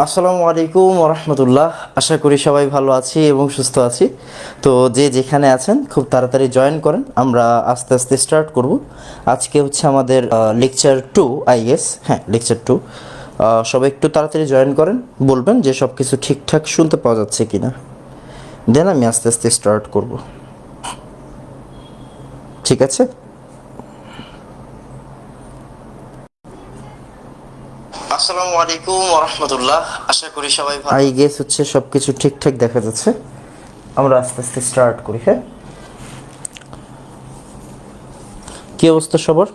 আসসালামু আলাইকুম রহমতুল্লাহ। আশা করি সবাই ভালো আছি এবং সুস্থ আছি। তো যে যেখানে আছেন খুব তাড়াতাড়ি জয়েন করেন, আমরা আস্তে আস্তে স্টার্ট করব। আজকে হচ্ছে আমাদের লেকচার 2, আই গেস। হ্যাঁ, লেকচার 2। সবাই একটু তাড়াতাড়ি জয়েন করেন, বলবেন যে সব কিছু ঠিকঠাক শুনতে পাওয়া যাচ্ছে কিনা, দেন আমি আস্তে আস্তে স্টার্ট করব। ঠিক আছে? আসসালামু আলাইকুম রহমতুল্লাহ। আশা করি সবাই ভালো। আই গেস হচ্ছে সব কিছু ঠিকঠাক দেখা যাচ্ছে। আমরা আস্তে আস্তে স্টার্ট করি। হ্যাঁ, কি অবস্থা সবার?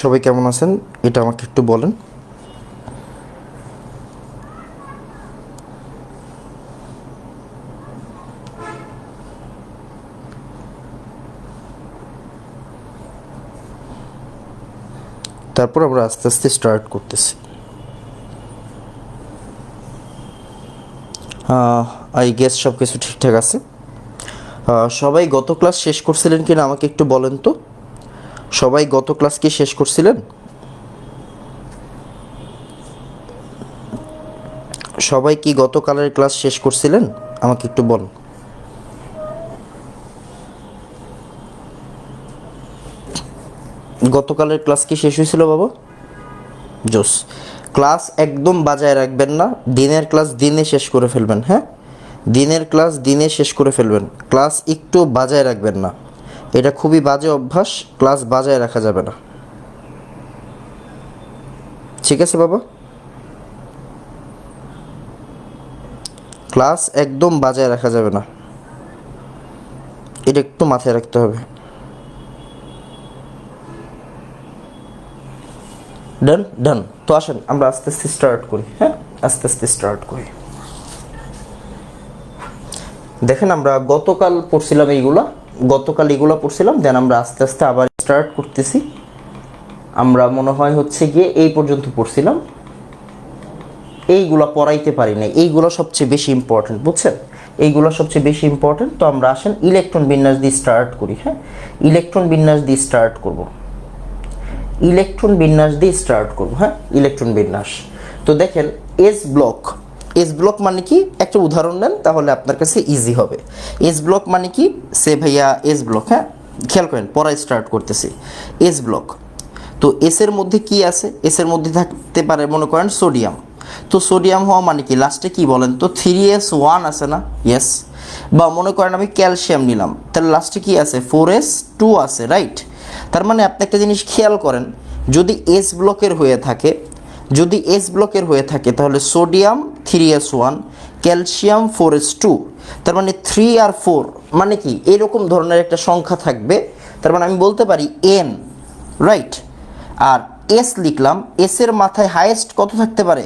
সবাই কেমন আছেন এটা আমাকে একটু বলেন। তারপর আমরা আস্তে আস্তে স্টার্ট করতেছি। আই গেস সব কিছু ঠিকঠাক আছে। সবাই গত ক্লাস শেষ করছিলেন কিনা আমাকে একটু বলেন তো। সবাই গত ক্লাস কি শেষ করছিলেন? সবাই কি গতকালের ক্লাস শেষ করছিলেন আমাকে একটু বলেন। গতকালের ক্লাস কি শেষ হয়েছিল বাবা? জোস। ক্লাস একদম বাজায় রাখবেন না, দিনের ক্লাস দিনে শেষ করে ফেলবেন। হ্যাঁ, দিনের ক্লাস দিনে শেষ করে ফেলবেন, ক্লাস একটু বাজায় রাখবেন না। এটা খুবই বাজে অভ্যাস, ক্লাস বাজায় রাখা যাবে না। ঠিক আছে বাবা? ক্লাস একদম বাজায় রাখা যাবে না, এটা একটু মাথায় রাখতে হবে। ডান ডান। তো আসেন আমরা আস্তে আস্তে স্টার্ট করি। হ্যাঁ, আস্তে আস্তে স্টার্ট করি। দেখেন, আমরা গতকাল পড়ছিলাম এইগুলা পড়ছিলাম, দেন আমরা আস্তে আস্তে আবার স্টার্ট করতেছি। আমরা মনে হয় হচ্ছে গিয়ে এই পর্যন্ত পড়ছিলাম, এইগুলা পড়াইতে পারি না। এইগুলো সবচেয়ে বেশি ইম্পর্টেন্ট, বুঝছেন? এইগুলো সবচেয়ে বেশি ইম্পর্টেন্ট। তো আমরা আসেন ইলেকট্রন বিন্যাস দিয়ে স্টার্ট করি। হ্যাঁ, ইলেকট্রন বিন্যাস দিয়ে স্টার্ট করব। ইলেকট্রন বিন্যাস দিয়ে স্টার্ট করব। হ্যাঁ, ইলেকট্রন বিন্যাস। তো দেখেন, এস ব্লক। এস ব্লক মানে কি, একটা উদাহরণ নেন তাহলে আপনার কাছে ইজি হবে। এস ব্লক মানে কি, সে ভাইয়া এস ব্লক। হ্যাঁ, খেয়াল করেন, পড়া স্টার্ট করতেছি। S block. তো এসের মধ্যে কি আছে? এসের মধ্যে থাকতে পারে মনে করেন সোডিয়াম। তো সোডিয়াম হওয়া মানে কি, লাস্টে কি বলেন তো, 3s1 আছে না? ইয়েস। বা মনে করেন আমি ক্যালসিয়াম নিলাম, তাহলে লাস্টে কি আছে? 4s2 আছে, রাইট? তার মানে আপনি একটা জিনিস খেয়াল করেন, যদি এস ব্লকের হয়ে থাকে তাহলে সোডিয়াম 3s1, ক্যালসিয়াম 4s2। তার মানে 3 আর 4 মানে কি, এরকম ধরনের একটা সংখ্যা থাকবে। তার মানে আমি বলতে পারি n, রাইট? আর এস লিখলাম, এসের মাথায় হাইয়েস্ট কত থাকতে পারে?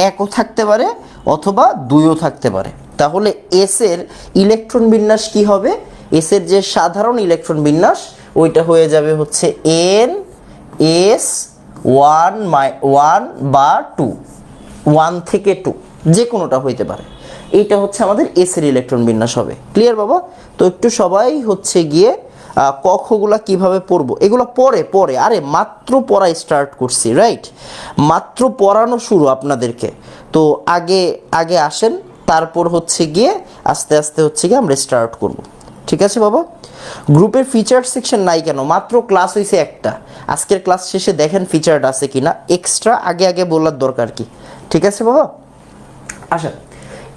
1ও থাকতে পারে অথবা 2ও থাকতে পারে। তাহলে এসের ইলেকট্রন বিন্যাস কি হবে? এসের যে সাধারণ ইলেকট্রন বিন্যাস ওইটা হয়ে যাবে হচ্ছে NS1 বা 2, 1 থেকে 2 যে কোনোটা হইতে পারে। এইটা হচ্ছে আমাদের এসের ইলেকট্রন বিন্যাস হবে। ক্লিয়ার বাবা? তো একটু সবাই হচ্ছে গিয়ে কক্ষগুলা কিভাবে পড়বো এগুলো পরে আরে মাত্র পড়া স্টার্ট করছি, রাইট? মাত্র পড়ানো শুরু আপনাদেরকে। তো আগে আগে আসেন, তারপর হচ্ছে গিয়ে আস্তে আস্তে হচ্ছে গিয়ে আমরা স্টার্ট করব। ঠিক আছে বাবা? গ্রুপের ফিচার সেকশন নাই কেন? মাত্র ক্লাস হয়েছে একটা। আজকের ক্লাস শেষে দেখেন ফিচারড আছে কিনা, এক্সট্রা আগে বলার দরকার কি। ঠিক আছে বাবা? আচ্ছা,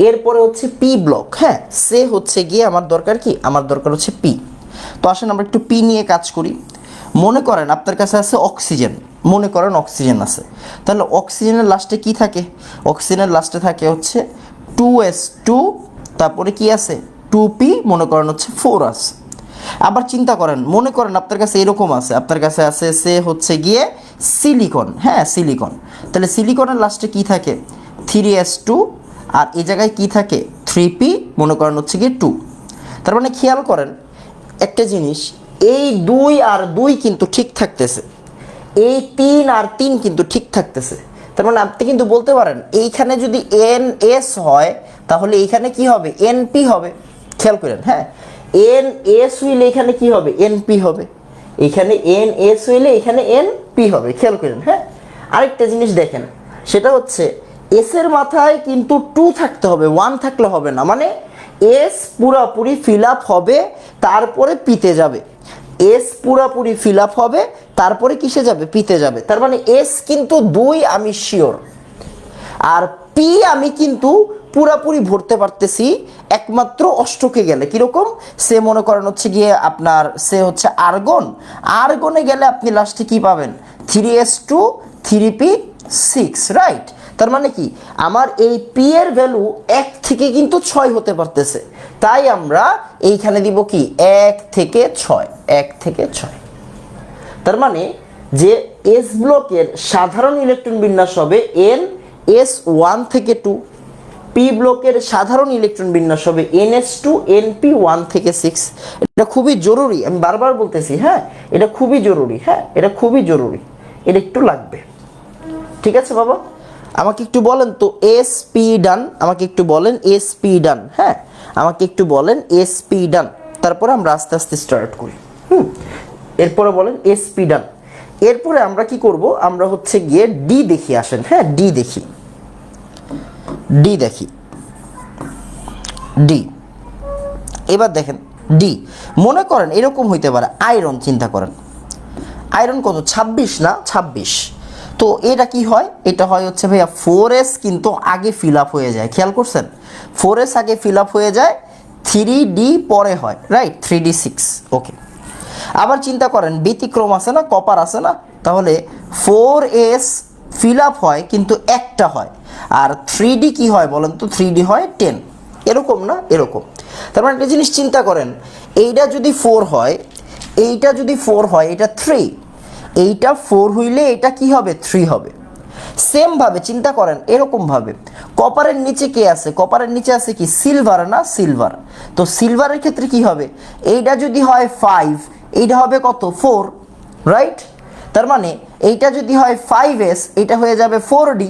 এরপরে হচ্ছে পি ব্লক। হ্যাঁ, সে হচ্ছে গিয়ে আমার দরকার কি, আমার দরকার হচ্ছে পি। তো আসেন আমরা একটু পি নিয়ে কাজ করি। মনে করেন আপনার কাছে আছে অক্সিজেন, মনে করেন অক্সিজেন আছে, তাহলে অক্সিজেনের লাস্টে কি থাকে? অক্সিজেনের লাস্টে থাকে হচ্ছে 2s2, তারপরে কি আছে? 2p, মনে করেন হচ্ছে 4 আছে। আবার চিন্তা করেন, মনে করেন আপনার কাছে এরকম আছে, আপনার কাছে আছে সে হচ্ছে গিয়ে সিলিকন। হ্যাঁ, সিলিকন। তাহলে সিলিকনের লাস্টে কি থাকে? 3s2, আর এই জায়গায় কি থাকে? 3p, মনে করেন হচ্ছে গিয়ে 2। তার মানে খেয়াল করেন একটা জিনিস, এই 2 আর 2 কিন্তু ঠিক থাকতেছে, এই 3 আর 3 কিন্তু ঠিক থাকতেছে। তার মানে আপনি কিন্তু বলতে পারেন এইখানে যদি NS হয় তাহলে এইখানে কি হবে? NP হবে। খেয়াল করেন, হ্যাঁ, NS হইলে এখানে কি হবে? NP হবে। এখানে NS হইলে এখানে NP হবে। খেয়াল করেন। হ্যাঁ, আরেকটা জিনিস দেখেন, সেটা হচ্ছে এস এর মাথায় কিন্তু 2 থাকতে হবে, 1 থাকলে হবে না। মানে এস পুরোপুরি ফিল আপ হবে, তারপরে পিতে যাবে। এস পুরোপুরি ফিল আপ হবে, তারপরে কিসে যাবে? পিতে যাবে। তার মানে এস কিন্তু 2 আমি শিওর, আর পি আমি কিন্তু পুরাপুরি ভরতে পারতেছি একমাত্র অষ্টকে গেলে। কিরকম? সে মনে করেন হচ্ছে গিয়ে আপনার সে হচ্ছে আর্গন, আর্গনে গেলে আপনি লাস্টে কি পাবেন? 3s2 3p6, right? তার মানে কি আমার এই পি এর ভ্যালু 1 থেকে কিন্তু 6 হতে পারতেছে, তাই আমরা এইখানে দিব কি 1 থেকে 6, 1 থেকে 6। তার মানে যে এস ব্লকের সাধারণ ইলেকট্রন বিন্যাস হবে NS1 থেকে 2, পি ব্লকের সাধারণ ইলেকট্রন বিন্যাস হবে NS2 NP1 থেকে 6। এটা খুবই জরুরি, আমি বারবার বলতেছি, হ্যাঁ এটা খুবই জরুরি, হ্যাঁ এটা খুবই জরুরি, এটা একটু লাগবে। ঠিক আছে বাবা, আমাকে একটু বলেন তো SP ডান, আমাকে একটু বলেন SP ডান, হ্যাঁ আমাকে একটু বলেন SP ডান, তারপরে আমরা আস্তে আস্তে স্টার্ট করি। এরপরে বলেন SP ডান। এরপরে আমরা কি করব? আমরা হচ্ছে গিয়ে ডি দেখি, আসেন, হ্যাঁ ডি দেখি, ডি দেখি, ডি। এবার দেখেন ডি, মনে করেন এরকম হইতে পারে আয়রন, চিন্তা করেন আয়রন কত? 26 না? 26। তো এটা কি হয়? এটা হয় হচ্ছে ভাইয়া 4s কিন্তু আগে ফিল আপ হয়ে যায়, খেয়াল করছেন? 4s আগে ফিল আপ হয়ে যায়, 3d পরে হয়, রাইট? 3d6, ওকে। আবার চিন্তা করেন ব্যতিক্রম আছে না, কপার আছে না, তাহলে 4s ফিল আপ হয় কিন্তু একটা হয়, আর 3d কি হয় বলেন তো? 3d হয় 10, এরকম না? এরকম। তার মানে একটা জিনিস চিন্তা করেন, এইটা যদি 4 হয়, এইটা যদি 4 হয়, এটা 3, এইটা 4 হইলে এটা কি হবে? 3 হবে। সেম ভাবে চিন্তা করেন, এরকম ভাবে কপারের নিচে কে আছে? কপারের নিচে আছে কি? সিলভার না? সিলভার। তো সিলভারের ক্ষেত্রে কি হবে? এইটা যদি হয় 5, এইটা হবে কত? 4, রাইট? তার মানে এইটা যদি হয় 5s, এটা হয়ে যাবে 4d,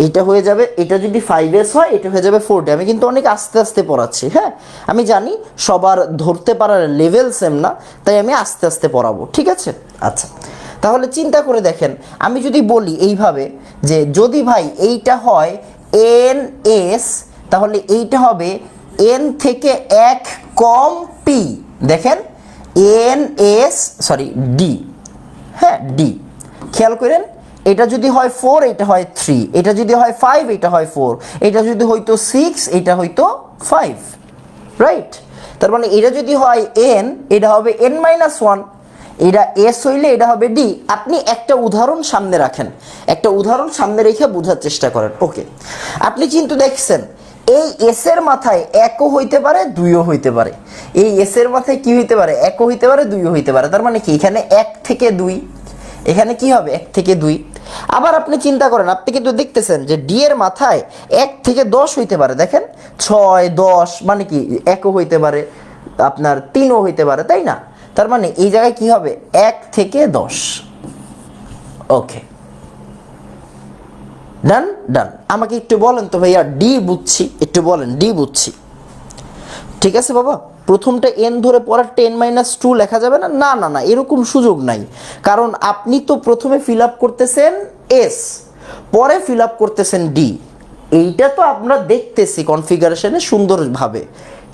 এইটা হয়ে যাবে, এটা যদি 5s হয় এটা হয়ে যাবে 4d। আমি কিন্তু অনেক আস্তে আস্তে পড়াচ্ছি, হ্যাঁ আমি জানি সবার ধরতে পারার লেভেল সেম না, তাই আমি আস্তে আস্তে পড়াবো, ঠিক আছে? আচ্ছা, তাহলে চিন্তা করে দেখেন, আমি যদি বলি এইভাবে যে যদি ভাই এইটা হয় NS, তাহলে এইটা হবে N থেকে 1 কম P। দেখেন NS, সরি D, হ্যাঁ D, খেয়াল করেন এটা যদি হয় 4, এটা হয় 3, এটা যদি হয় 5, এটা হয় 4, এটা যদি হইতো 6, এটা হইতো 5, রাইট? তার মানে এটা যদি হয় n, এটা হবে n-1, এটা s হইলে এটা হবে d। আপনি একটা উদাহরণ সামনে রাখেন, একটা উদাহরণ সামনে রেখে বোঝার চেষ্টা করেন, ওকে? আপনি কিন্তু দেখছেন এই s এর মাথায় 1ও হইতে পারে 2ও হইতে পারে, এই s এর মাথায় কি হইতে পারে? 1ও হইতে পারে 2ও হইতে পারে। তার মানে কি এখানে 1 থেকে 2, এখানে কি হবে? 1 থেকে 2। আবার আপনি চিন্তা করেন, আপনি কিন্তু দেখতেছেন যে ডি এর মাথায় 1 থেকে 10 হইতে পারে, দেখেন 6 10, মানে কি 1ও হইতে পারে, আপনার 3ও হইতে পারে, তাই না? তার মানে এই জায়গায় কি হবে? 1 থেকে 10, ওকে ডান ডান। আমাকে একটু বলেন তো ভাইয়া ডি বুঝছি, একটু বলেন ডি বুঝছি, ঠিক আছে বাবা? প্রথমটা n ধরে পরেরটা n-2 লেখা যাবে না? না না না, এরকম সুযোগ নাই, কারণ আপনি তো প্রথমে ফিল আপ করতেছেন s, পরে ফিল আপ করতেছেন d। এইটা তো আমরা দেখতেছি কনফিগারেশনে সুন্দরভাবে,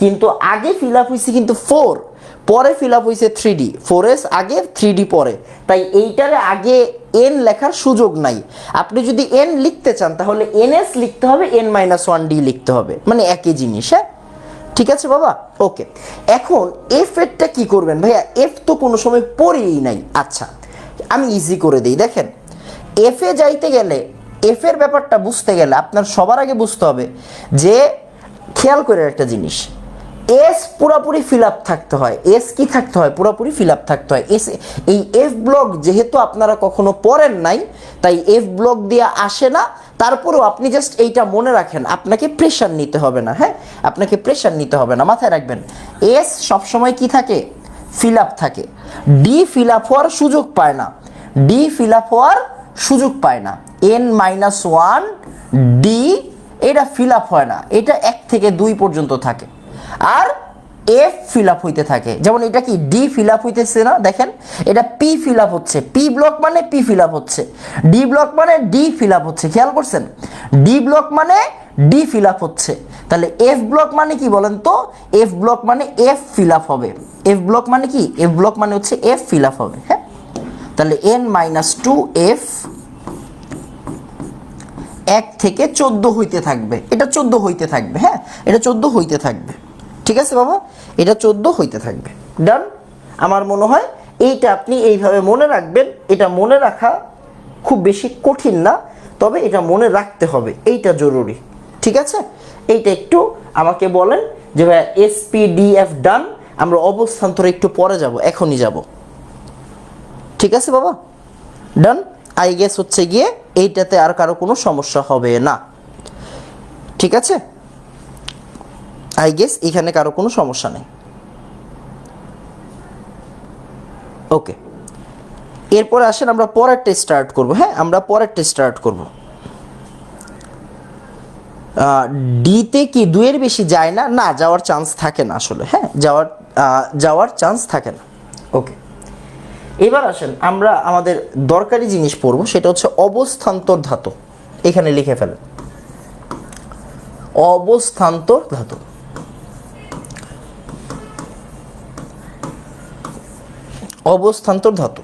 কিন্তু আগে ফিল আপ হয়েছে কিন্তু 4, পরে ফিল আপ হয়েছে 3d, 4s আগে 3d পরে, তাই এইটারে আগে n লেখার সুযোগ নাই। আপনি যদি n লিখতে চান তাহলে ns লিখতে হবে, n-1d লিখতে হবে, মানে একই জিনিস, হ্যাঁ ঠিক আছে বাবা, ওকে। এখন এফ এরটা কি করবেন ভাইয়া? এফ তো কোনো সময় পড়েই নাই। আচ্ছা আমি ইজি করে দিই, দেখেন এফ এ যাইতে গেলে, এফ এর ব্যাপারটা বুঝতে গেলে আপনার সবার আগে বুঝতে হবে যে, খেয়াল করে একটা জিনিস, এস পুরোপুরি ফিল আপ থাকতে হয়। এস কি থাকতে হয়? পুরোপুরি ফিল আপ থাকতে হয়। এস, এই এফ ব্লক যেহেতু আপনারা কখনো পড়েন নাই, তাই এফ ব্লক দিয়ে আসে না। তারপরেও আপনি জাস্ট এইটা মনে রাখেন, আপনাকে প্রেশার নিতে হবে না, হ্যাঁ আপনাকে প্রেশার নিতে হবে না, মাথায় রাখবেন এস সবসময় কি থাকে? ফিল আপ থাকে। ডি ফিল আপ হওয়ার সুযোগ পায় না, ডি ফিল আপ হওয়ার সুযোগ পায় না। n-1 ডি এটা ফিল আপ হয় না, এটা 1 থেকে 2 পর্যন্ত থাকে। আর এফ ফিল আপ হইতে থাকে। যেমন এটা কি ডি ফিল আপ হইতেছে না, দেখেন এটা পি ফিল আপ হচ্ছে, পি ব্লক মানে পি ফিল আপ হচ্ছে, ডি ব্লক মানে ডি ফিল আপ হচ্ছে, খেয়াল করছেন, ডি ব্লক মানে ডি ফিল আপ হচ্ছে। তাহলে এফ ব্লক মানে কি বলেন তো, এফ ব্লক মানে এফ ফিল আপ হবে, এফ ব্লক মানে কি, এফ ব্লক মানে হচ্ছে এফ ফিল আপ হবে। হ্যাঁ, তাহলে n মাইনাস টু এফ 1 থেকে 14 হইতে থাকবে, এটা 14 হইতে থাকবে। হ্যাঁ, এটা 14 হইতে থাকবে, ঠিক আছে বাবা, এটা 14 হইতে থাকবে। ডান। আমার মনে হয় এইটা আপনি এইভাবে মনে রাখবেন, এটা মনে রাখা খুব বেশি কঠিন না, তবে এটা মনে রাখতে হবে, এইটা জরুরি, ঠিক আছে। এইটা একটু আমাকে বলেন যে ভাই এসপিডিএফ ডান, আমরা অবস্থান্তরে একটু পরে যাব, এখনই যাব, ঠিক আছে বাবা। ডান। আই গেস হচ্ছে গিয়ে এইটাতে আর কারো কোনো সমস্যা হবে না, ঠিক আছে। আই গেস এখানে কারো কোনো সমস্যা নেই। ওকে, এরপরে আসেন আমরা পরেরটা স্টার্ট করব। হ্যাঁ, আমরা পরেরটা স্টার্ট করব। ডিতে কি 2 এর বেশি যায় না? না, যাওয়ার চান্স থাকে না আসলে। হ্যাঁ, যাওয়ার চান্স থাকে না। ওকে, এবার আসেন আমরা আমাদের দরকারি জিনিস পড়ব, সেটা হচ্ছে অবস্থান্তর ধাতু। এখানে লিখে ফেলেন অবস্থান্তর ধাতু। অবস্থান্তর ধাতু।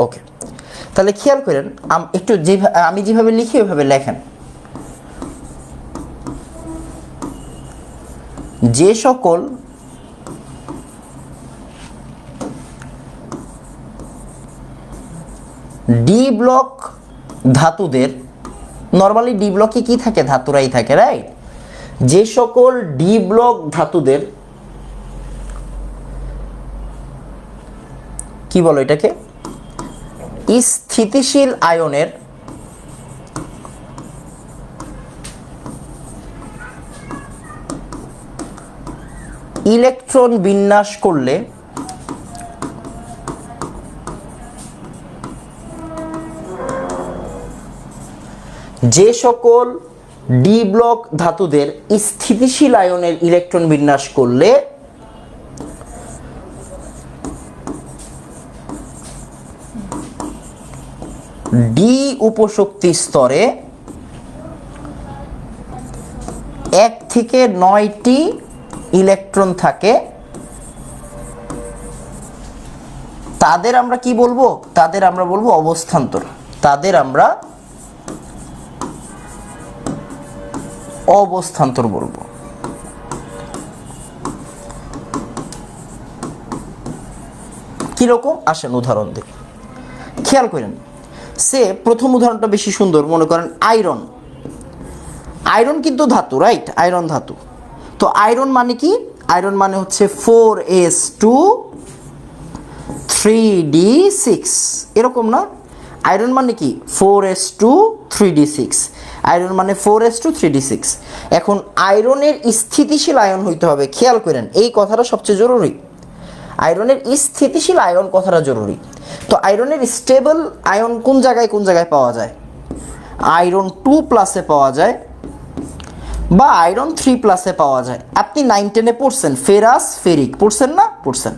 ওকে, তাহলে খেয়াল করেন একটু আমি যেভাবে লিখি ওইভাবে লেখেন। যে সকল ডি ব্লক ধাতুদের, নর্মালি ডি ব্লকে কি থাকে, ধাতুরাই থাকে, রাইট। যে সকল ডি ব্লক ধাতুদের কি বলো এটাকে, স্থিতিশীল আয়নের ইলেকট্রন বিন্যাস করলে যে সকল ডি ব্লক ধাতুদের স্থিতিশীল আয়নের ইলেকট্রন বিন্যাস করলে ডি উপশক্তি স্তরে 1 থেকে 9টি ইলেকট্রন থাকে, তাদের আমরা কি বলবো, তাদের আমরা বলবো অবস্থান্তর, তাদের আমরা অবস্থান্তর বলবো। কিরকম আসেন উদাহরণ দেখি, খেয়াল করেন। সে প্রথম উদাহরণটা বেশি সুন্দর, মনে করেন আয়রন। আয়রন কিন্তু ধাতু, রাইট, আয়রন ধাতু। তো আয়রন মানে কি, আয়রন মানে হচ্ছে 4s2 3d6, এরকম না? আয়রন মানে কি 4s2 3d6, আয়রন মানে 4s2 3d6। এখন আয়রনের স্থিতিশীল আয়ন হইতে হবে, খেয়াল করেন এই কথাটা সবচেয়ে জরুরি, আয়রনের স্থিতিশীল আয়ন কথাটা জরুরি। তো আয়রনের স্টেবল আয়ন কোন জায়গায় পাওয়া যায়, আয়রন 2 প্লাসে পাওয়া যায় বা আয়রন 3 প্লাসে পাওয়া যায়। আপনি 9-10-এ পড়ছেন ফেরাস ফেরিক, পড়ছেন না? পড়ছেন।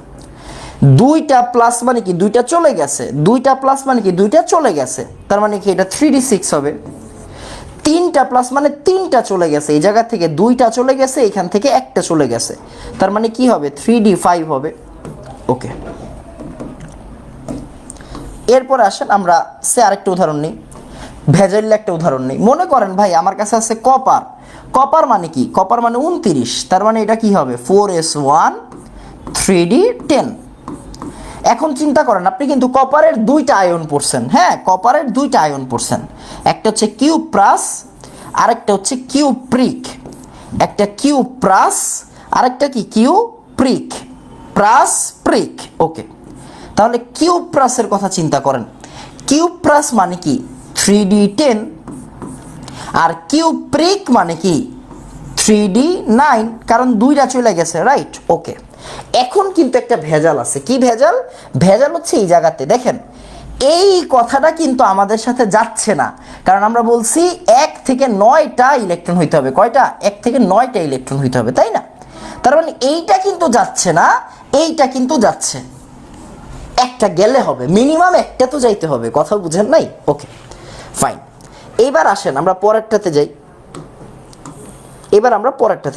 2টা প্লাস মানে কি 2টা চলে গেছে, 2টা প্লাস মানে কি 2টা চলে গেছে, তার মানে কি এটা 3d6 হবে। 3টা প্লাস মানে 3টা চলে গেছে, এই জায়গা থেকে 2টা চলে গেছে, এখান থেকে 1টা চলে গেছে, তার মানে কি হবে 3d5 হবে। ওকে, এরপর আসেন আমরা আরেকটা উদাহরণ নিই, ভেজাইল একটা উদাহরণ নেই। মনে করেন ভাই আমার কাছে আছে কপার। কপার মানে কি, কপার মানে 29, তার মানে এটা কি হবে 4s1 3d10। এখন চিন্তা করেন, আপনি কিন্তু কপারের 2টা আয়ন পড়ছেন। হ্যাঁ, কপারের 2টা আয়ন পড়ছেন, একটা হচ্ছে কিউ প্লাস আরেকটা হচ্ছে কিউ প্রিক, একটা কিউ প্লাস আরেকটা কি কিউ প্রিক, প্লাস প্রিক। ওকে, তাহলে কিউ প্লাসের কথা চিন্তা করেন। কিউ প্লাস মানে কি 3d10 আর কিউ প্রিক মানে কি 3d9, কারণ 2টা চলে গেছে, রাইট। ওকে, এখন কিন্তু একটা ভেজাল আছে। কি ভেজাল? ভেজাল হচ্ছে এই জায়গাতে দেখেন, এই কথাটা কিন্তু আমাদের সাথে যাচ্ছে না, কারণ আমরা বলছি 1 থেকে 9টা ইলেকট্রন হইতে হবে। কয়টা? 1 থেকে 9টা ইলেকট্রন হইতে হবে, তাই না? তার মানে এইটা কিন্তু যাচ্ছে না, এইটা কিন্তু যাচ্ছে, একটা গেলে হবে, মিনিমাম একটা তো যাইতে হবে। কথা বুঝেন নাই? Okay fine. এবার আসেন আমরা পরেরটাতে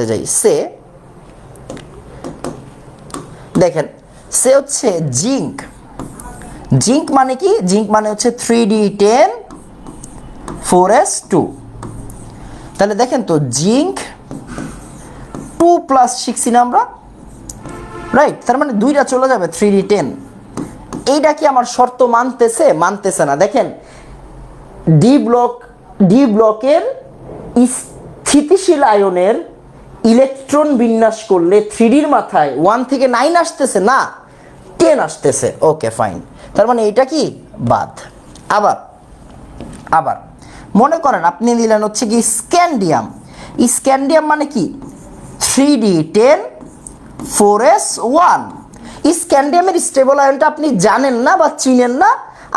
যাই। সে দেখেন, সে হচ্ছে জিঙ্ক। জিঙ্ক মানে কি? জিঙ্ক মানে হচ্ছে 3d10 4s2। তাহলে দেখেন তো, জিঙ্ক 2+ শিখছি না আমরা, রাইট? তার মানে 2টা চলে যাবে 3d10। এইটা কি আমার শর্ত মানতেছে? মানতেছে না। দেখেন, ডি ব্লকের স্থিতিশীল আয়নের ইলেকট্রন বিন্যাস করলে 3Dর মাথায় 1 থেকে 9 আসতেছে না, 10 আসতেছে। ওকে ফাইন, তার মানে এটা কি বাদ। আবার মনে করেন আপনি দিলেন হচ্ছে কি স্ক্যান্ডিয়াম। স্ক্যান্ডিয়াম মানে কি? 3d10 4s1। স্ক্যান্ডিয়ামের স্টেবল আয়নটা আপনি জানেন না বা চিনেন না,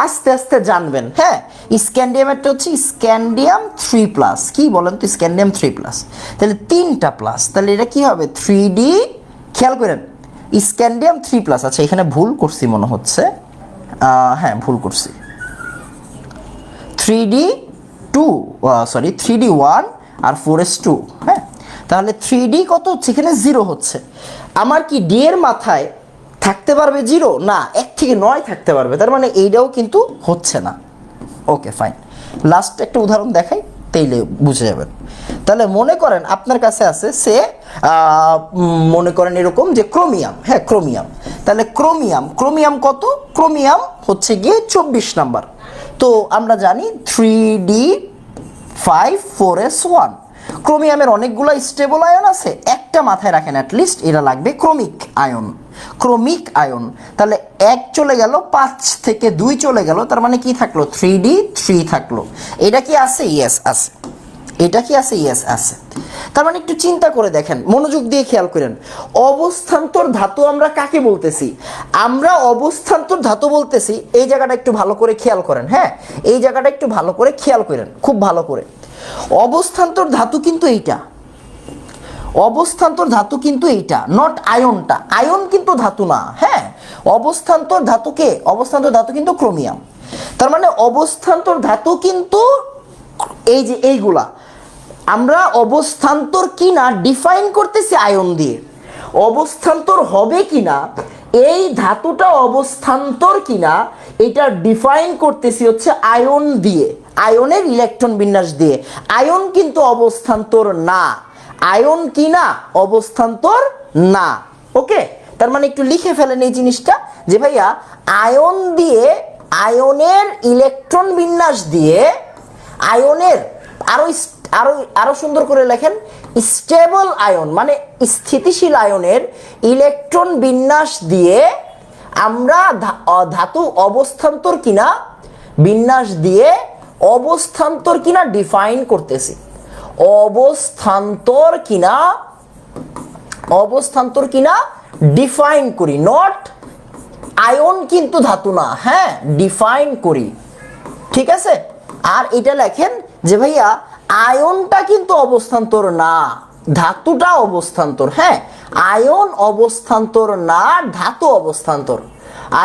আস্তে আস্তে জানবেন। হ্যাঁ, স্ক্যান্ডিয়ামেরটা হচ্ছে স্ক্যান্ডিয়াম 3+। কি বলেন তো? স্ক্যান্ডিয়াম 3+, তাহলে 3টা প্লাস, তাহলে এটা কি হবে? 3d। খেয়াল করেন, স্ক্যান্ডিয়াম 3+। আচ্ছা, এখানে ভুল করছি মনে হচ্ছে, হ্যাঁ ভুল করছি। 3d1 আর 4s2। হ্যাঁ, তাহলে 3d কত হচ্ছে? এখানে 0 হচ্ছে। আমার কি ডি এর মাথায় থাকতে পারবে 0? না, 1 থেকে 9 থাকতে পারবে। তার মানে এইটাও কিন্তু হচ্ছে না। ওকে ফাইন, লাস্ট একটা উদাহরণ দেখাই, তাইলে বুঝে যাবেন। তাহলে মনে করেন আপনার কাছে আছে সে মনে করেন এরকম যে ক্রোমিয়াম। হ্যাঁ, ক্রোমিয়াম। তাহলে ক্রোমিয়াম কত? ক্রোমিয়াম হচ্ছে গিয়ে 24 নাম্বার। তো আমরা জানি 3d5 4s1। ক্রোমিয়ামের অনেকগুলো স্টেবল আয়ন আছে, একটা মাথায় রাখেন অ্যাটলিস্ট, এটা লাগবে ক্রোমিক আয়ন। তাহলে 1 চলে গেল, 5 থেকে 2 চলে গেল, তার মানে কি থাকলো? 3d3 থাকলো। এটা কি আছে? ইয়েস আছে। এটা কি আছে? ইয়েস আছে। তার মানে একটু চিন্তা করে দেখেন, মনোযোগ দিয়ে খেয়াল করেন, অবস্থান্তর ধাতু আমরা কাকে বলতেছি? আমরা অবস্থান্তর ধাতু বলতেছি, এই জায়গাটা একটু ভালো করে খেয়াল করেন। হ্যাঁ, এই জায়গাটা একটু ভালো করে খেয়াল করেন, খুব ভালো করে। অবস্থান্তর ধাতু কিন্তু এইটা, অবস্থান্তর ধাতু কিন্তু এইটা, নট আয়নটা। আয়ন কিন্তু ধাতু না। হ্যাঁ, অবস্থান্তর ধাতু কিন্তু ক্রোমিয়াম। তার মানে অবস্থান্তর ধাতু কিন্তু এই যে এইগুলা, আমরা অবস্থান্তর কিনা ডিফাইন করতেছি আয়ন দিয়ে। অবস্থান্তর হবে কিনা, এই ধাতুটা অবস্থান্তর কিনা, এটা ডিফাইন করতেছি হচ্ছে আয়ন দিয়ে, আয়নের ইলেকট্রন বিন্যাস দিয়ে। আয়ন কিন্তু অবস্থান্তর না। আয়ন কি না? অবস্থান্তর না। ওকে, তার মানে একটু লিখে ফেলেন এই জিনিসটা, যে ভাইয়া আয়ন দিয়ে, আয়নের ইলেকট্রন বিন্যাস দিয়ে, আয়নের আরো সুন্দর করে লেখেন, স্টেবল আয়ন মানে স্থিতিশীল আয়নের ইলেকট্রন বিন্যাস দিয়ে আমরা ধাতু অবস্থান্তর কিনা বিন্যাস দিয়ে অবস্থান্তর কিনা ডিফাইন করতেছি। অবস্থান্তর কিনা ডিফাইন করি, নট আয়ন কিন্তু ধাতু না। হ্যাঁ, ডিফাইন করি, ঠিক আছে? আর এটা লেখেন যে ভাইয়া আয়নটা কিন্তু অবস্থান্তর না, ধাতুটা অবস্থান্তর। হ্যাঁ, আয়ন অবস্থান্তর না, ধাতু অবস্থান্তর।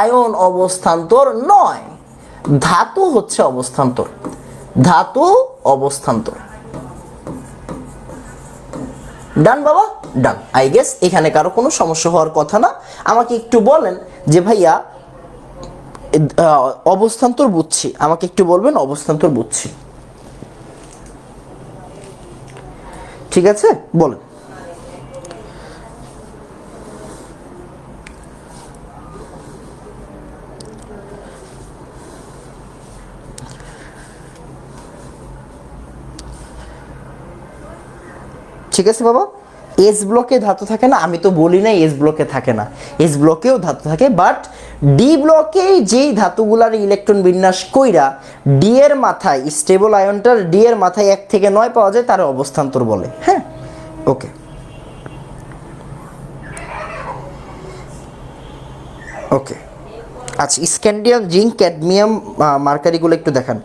আয়ন অবস্থান্তর নয়, ধাতু হচ্ছে অবস্থান্তর। ধাতু অবস্থান্তর। ডান বাবা, ডান। আই গেস এখানে কারো কোনো সমস্যা হওয়ার কথা না। আমাকে একটু বলেন যে ভাইয়া অবস্থান্তর বুঝছি, আমাকে একটু বলবেন অবস্থান্তর বুঝছি। ঠিক আছে, বলেন। ঠিক আছে বাবা, এস ব্লকে ধাতু থাকে না? আমি তো বলি না এস ব্লকে থাকে না, এস ব্লকেও ধাতু থাকে, বাট ডি ব্লকে যেই ধাতুগুলার ইলেকট্রন বিন্যাস কইরা ডি এর মাথায় স্টেবল আয়নটার ডি এর মাথায় 1 থেকে 9 পাওয়া যায়, তার অবস্থান্তর বলে। হ্যাঁ, ওকে। ওকে, আচ্ছা, স্ক্যান্ডিয়াম জিঙ্ক ক্যাডমিয়াম মার্কারিগুলো একটু দেখান।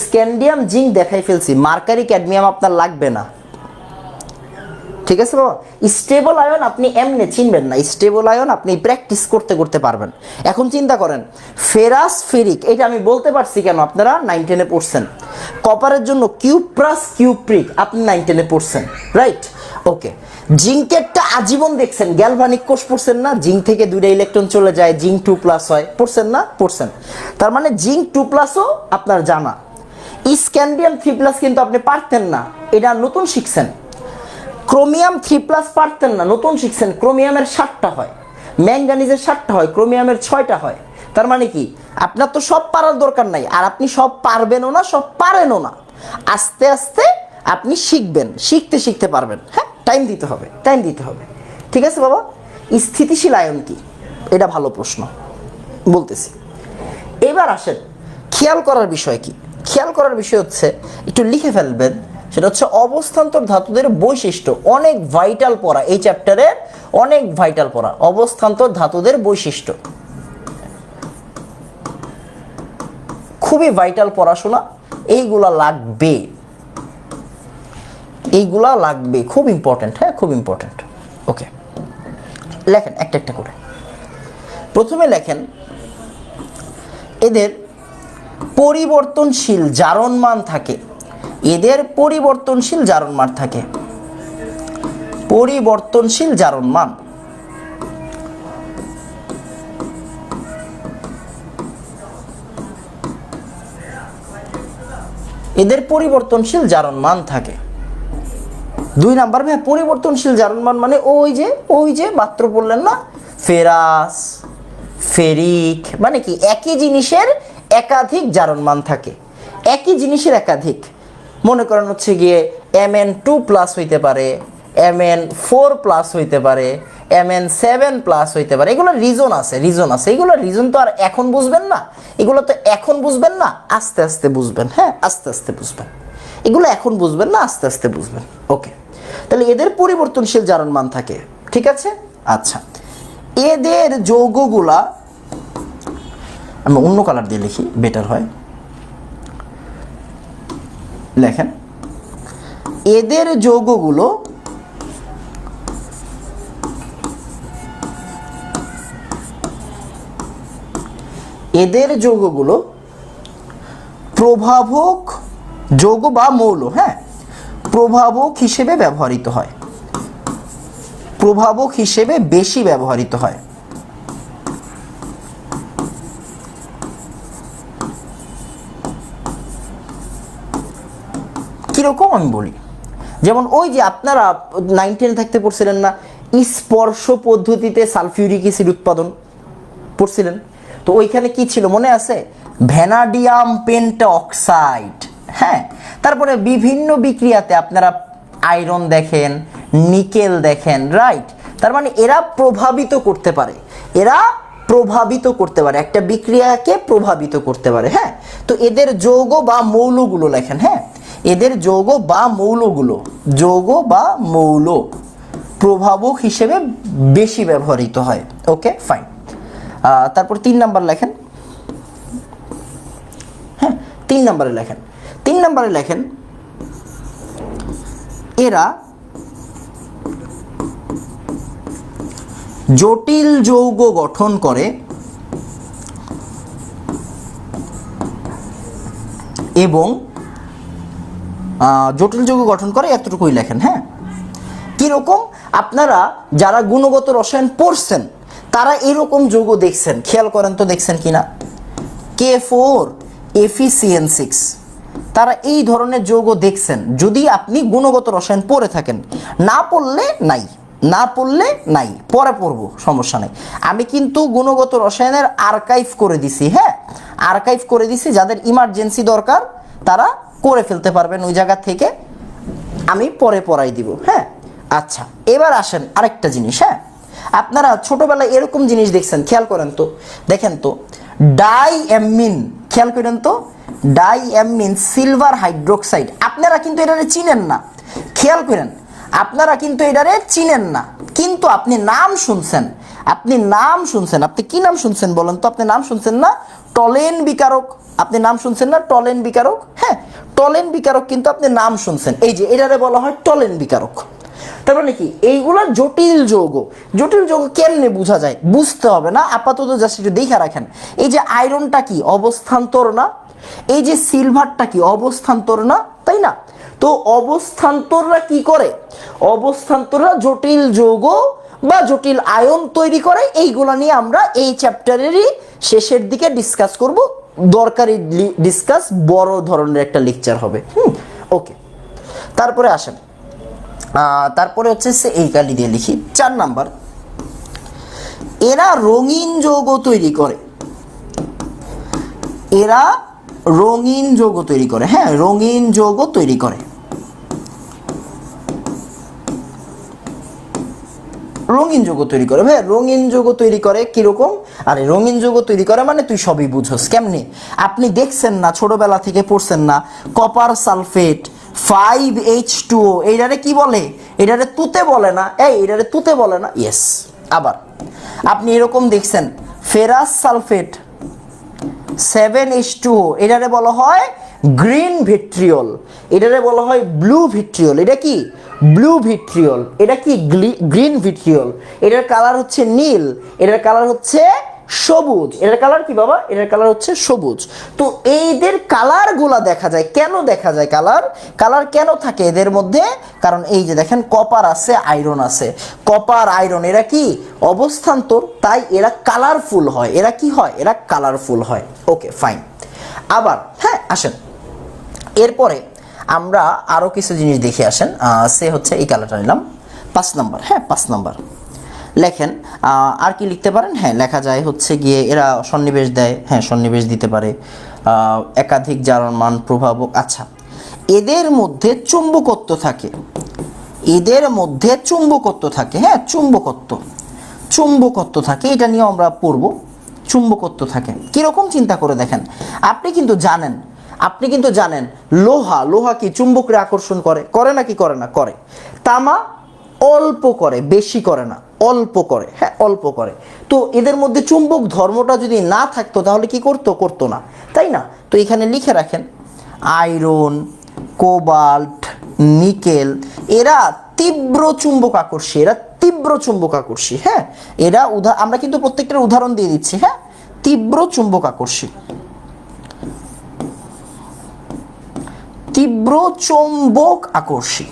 স্ক্যান্ডিয়াম জিঙ্ক দেখাই ফেলছি, মার্কারি ক্যাডমিয়াম আপনার লাগবে না, ঠিক আছে বাবা। স্টেবল আয়ন আপনি এমনি চিনবেন না, স্টেবল আয়ন আপনি প্র্যাকটিস করতে করতে পারবেন। এখন চিন্তা করেন ফেরাস ফেরিক, এটা আমি বলতে পারছি কেন, আপনারা 9 10-এ পড়ছেন। কপারের জন্য কিউপ্রাস কিউপ্রিক আপনি 9 10-এ পড়ছেন, রাইট? ওকে, জিঙ্কেরটা আজীবন দেখছেন, গ্যালভানিক কোষ পড়ছেন না, জিঙ্ক থেকে 2টা ইলেকট্রন চলে যায়, জিঙ্ক 2+ হয়, পড়ছেন না? পড়ছেন। তার মানে জিঙ্ক 2+ও আপনার জানা। স্ক্যান্ডিয়াম 3+ কিন্তু আপনি পারতেন না, এটা নতুন শিখছেন। ক্রোমিয়াম 3+ পারতেন না, নতুন শিখছেন। ক্রোমিয়ামের 7টা হয়, ম্যাঙ্গানিজের 7টা হয়, ক্রোমিয়ামের 6টা হয়। তার মানে কি আপনার তো সব পারার দরকার নাই, আর আপনি সব পারবেনও না, সব পারেনও না। আস্তে আস্তে আপনি শিখবেন, শিখতে শিখতে পারবেন। হ্যাঁ, টাইম দিতে হবে, টাইম দিতে হবে, ঠিক আছে বাবা। স্থিতিশীল আয়ন কি, এটা ভালো প্রশ্ন, বলতেছি। এবার আসেন খেয়াল করার বিষয় কি। খেয়াল করার বিষয় হচ্ছে, একটু লিখে ফেলবেন, সেটা হচ্ছে অবস্থান্তর ধাতুদের বৈশিষ্ট্য। অনেক ভাইটাল পড়া এই চ্যাপ্টারের, অনেক ভাইটাল পড়া, অবস্থান্তর ধাতুদের বৈশিষ্ট্য। খুবই ভাইটাল পড়াশোনা, এইগুলা লাগবে, এইগুলা লাগবে, খুব ইম্পর্টেন্ট। হ্যাঁ, খুব ইম্পর্টেন্ট। ওকে, লেখেন একটা একটা করে। প্রথমে লেখেন এদের পরিবর্তনশীল জারণমান থাকে, এদের পরিবর্তনশীল জারণমান থাকে, পরিবর্তনশীল জারণমান। এদের পরিবর্তনশীল জারণমান থাকে। 2 নাম্বার, ভাই পরিবর্তনশীল জারণমান মানে ওই যে মাত্র বললেন না, ফেরাস ফেরিক, মানে কি একই জিনিসের একাধিক জারণমান থাকে, একই জিনিসের একাধিক। মনে করেন হচ্ছে গিয়ে Mn2+ হইতে পারে, Mn4+ হইতে পারে, Mn7+ হইতে পারে। এগুলো রিজন আছে, রিজন আছে। এগুলো রিজন তো আর এখন বুঝবেন না, এগুলো তো এখন বুঝবেন না, আস্তে আস্তে বুঝবেন। হ্যাঁ, আস্তে আস্তে বুঝবেন, এগুলো এখন বুঝবেন না, আস্তে আস্তে বুঝবেন। ওকে, তাহলে এদের পরিবর্তনশীল জারণমান থাকে, ঠিক আছে। আচ্ছা, এদের যৌগগুলা, আমি অন্য কালার দিয়ে লিখি, বেটার হয়। লেখেন এদের যৌগগুলো প্রভাবক যৌগ বা মৌল, হ্যাঁ, প্রভাবক হিসেবে ব্যবহৃত হয়, প্রভাবক হিসেবে বেশি ব্যবহৃত হয়। কিরকম আমি বলি, যেমন ওই যে আপনারা 9 10 থাকতে পড়ছিলেন না, স্পর্শ পদ্ধতিতে সালফিউরিক অ্যাসিড উৎপাদন পড়ছিলেন, তো ওইখানে কি ছিল মনে আছে? ভ্যানাডিয়াম পেন্টাঅক্সাইড। হ্যাঁ, তারপরে বিভিন্ন বিক্রিয়াতে আপনারা আয়রন দেখেন, নিকেল দেখেন, রাইট? তার মানে এরা প্রভাবিত করতে পারে, এরা প্রভাবিত করতে পারে, একটা বিক্রিয়াকে প্রভাবিত করতে পারে। হ্যাঁ, তো এদের যৌগ বা মৌলগুলো লেখেন। হ্যাঁ, এদের যৌগ বা মৌলগুলো, যৌগ বা মৌল প্রভাবক হিসেবে বেশি ব্যবহৃত হয়। ওকে, ফাইন। তারপর 3 নাম্বার লেখেন। হ্যাঁ, 3 নাম্বারে লেখেন, 3 নাম্বারে লেখেন এরা জটিল যৌগ গঠন করে এবং জটিল যৌগ গঠন করে, এতটুকুই লেখেন। হ্যাঁ, কিরকম? আপনারা যারা গুণগত রসায়ন পড়ছেন তারা এরকম যৌগ দেখছেন, খেয়াল করেন তো দেখছেন কিনা। K4 FeCN6, তারা এই ধরনের যৌগ দেখছেন যদি আপনি গুণগত রসায়ন পড়ে থাকেন। না পড়লে নাই, না পড়লে নাই, পরে পড়বো, সমস্যা নেই। আমি কিন্তু গুণগত রসায়নের আর্কাইভ করে দিছি। হ্যাঁ, আর্কাইভ করে দিছি, যাদের ইমার্জেন্সি দরকার তারা করে ফেলতে পারবেন ওই জায়গা থেকে, আমি পরে পড়াই দিব। হ্যাঁ, আচ্ছা, এবার আসেন আরেকটা জিনিস। হ্যাঁ, আপনারা ছোটবেলায় এরকম জিনিস দেখছেন, খেয়াল করেন তো, দেখেন তো, ডাইঅ্যামিন, খেয়াল করেন তো, ডাইঅ্যামিন সিলভার হাইড্রোক্সাইড। আপনারা কিন্তু এটারে চিনেন না, খেয়াল করেন, আপনারা কিন্তু এটারে চিনেন না, কিন্তু আপনি নাম শুনছেন। আপনি নাম শুনছেন, আপনি কি নাম শুনছেন বলেন তো? আপনি নাম শুনছেন না টলেন বিকারক? আপনি নাম শুনছেন না টলেন বিকারক? হ্যাঁ, টলেন বিকারক কিন্তু আপনি নাম শুনছেন। এই যে এটারে বলা হয় টলেন বিকারক। তার মানে কি এইগুলা জটিল যৌগ। জটিল যৌগ কেমনে বোঝা যায়? বুঝতে হবে না, আপাতত জাস্ট একটু দেখে রাখেন। এই যে আয়রনটা কি অবস্থান্তর না? এই যে সিলভারটা কি অবস্থান্তর না? তাই না? তো অবস্থান্তররা কি করে? অবস্থান্তররা জটিল যৌগ বা জটিল আয়ন তৈরি করে। এইগুলা নিয়ে আমরা এই চ্যাপ্টারেরই শেষের দিকে ডিসকাস করব। দরকারি ডিসকাস, বড় ধরনের একটা লেকচার হবে। ওকে, তারপরে আসেন, তারপরে হচ্ছে এই কালি দিয়ে লিখি 4 নাম্বার। এরা রঙিন যৌগ তৈরি করে। এরা রঙিন যৌগ তৈরি করে। হ্যাঁ, রঙিন যৌগ তৈরি করে। রঙিন যৌগ তৈরি করে। ভাই রঙিন যৌগ তৈরি করে কিরকম? আরে রঙিন যৌগ তৈরি করে মানে তুই সবই বুঝোস। কেমনে? আপনি দেখছেন না, ছোটবেলা থেকে পড়ছেন না, কপার সালফেট 5H2O, এইটারে কি বলে? এটারে তুতে বলে না? এটারে তুতে বলে না? ইয়েস। আবার আপনি এরকম দেখছেন ফেরাস সালফেট 7H2O, এটারে বলা হয় গ্রিন ভিট্রিয়ল, এটারে বলা হয় ব্লু ভিট্রিয়ল। এটা কি? Blue vitriol. এটা কি? Green vitriol. এটার কালার হচ্ছে নীল, এটার কালার হচ্ছে সবুজ। এটার কালার কি বাবা? এটার কালার হচ্ছে সবুজ। তো এইদের কালারগুলা দেখা যায়। কেন দেখা যায় কালার? কালার কেন থাকে এদের মধ্যে? কারণ এই যে দেখেন কপার আছে, আয়রন আছে। কপার আয়রন এরা কি অবস্থান্তর, তাই এরা কালারফুল হয়। এরা কি হয়? এরা কালারফুল হয়। ওকে, ফাইন। আবার হ্যাঁ আসেন, এরপরে আমরা আরো কিছু জিনিস দেখে আসেন। সে হচ্ছে এই কালারটা নিলাম 5 নাম্বার। হ্যাঁ 5 নাম্বার লেখেন। আর কি লিখতে পারেন? হ্যাঁ লেখা যায় হচ্ছে গিয়ে এরা সন্নিবেশ দেয়। হ্যাঁ সন্নিবেশ দিতে পারে। একাধিক জারণমান প্রভাবক। আচ্ছা, এদের মধ্যে চুম্বকত্ব থাকে। এদের মধ্যে চুম্বকত্ব থাকে। হ্যাঁ চুম্বকত্ব, চুম্বকত্ব থাকে। এটা নিয়ে আমরা পড়ব। চুম্বকত্ব থাকে কিরকম চিন্তা করে দেখেন। আপনি কিন্তু জানেন, আপনি কিন্তু জানেন লোহা, লোহা কি চুম্বকরে আকর্ষণ করে? করে নাকি করে না? করে। তামা অল্প করে, বেশি করে না, অল্প করে। হ্যাঁ অল্প করে। তো এদের মধ্যে চুম্বক ধর্মটা যদি না থাকতো তাহলে কি করতো? করতো না, তাই না? তো এখানে লিখে রাখেন আয়রন, কোবাল্ট, নিকেল এরা তীব্র চুম্বক আকর্ষী। এরা তীব্র চুম্বক আকর্ষী। হ্যাঁ এরা আমরা কিন্তু প্রত্যেকটার উদাহরণ দিয়ে দিচ্ছি। হ্যাঁ তীব্র চুম্বক আকর্ষী, তীব্র চৌম্বক আকর্ষী,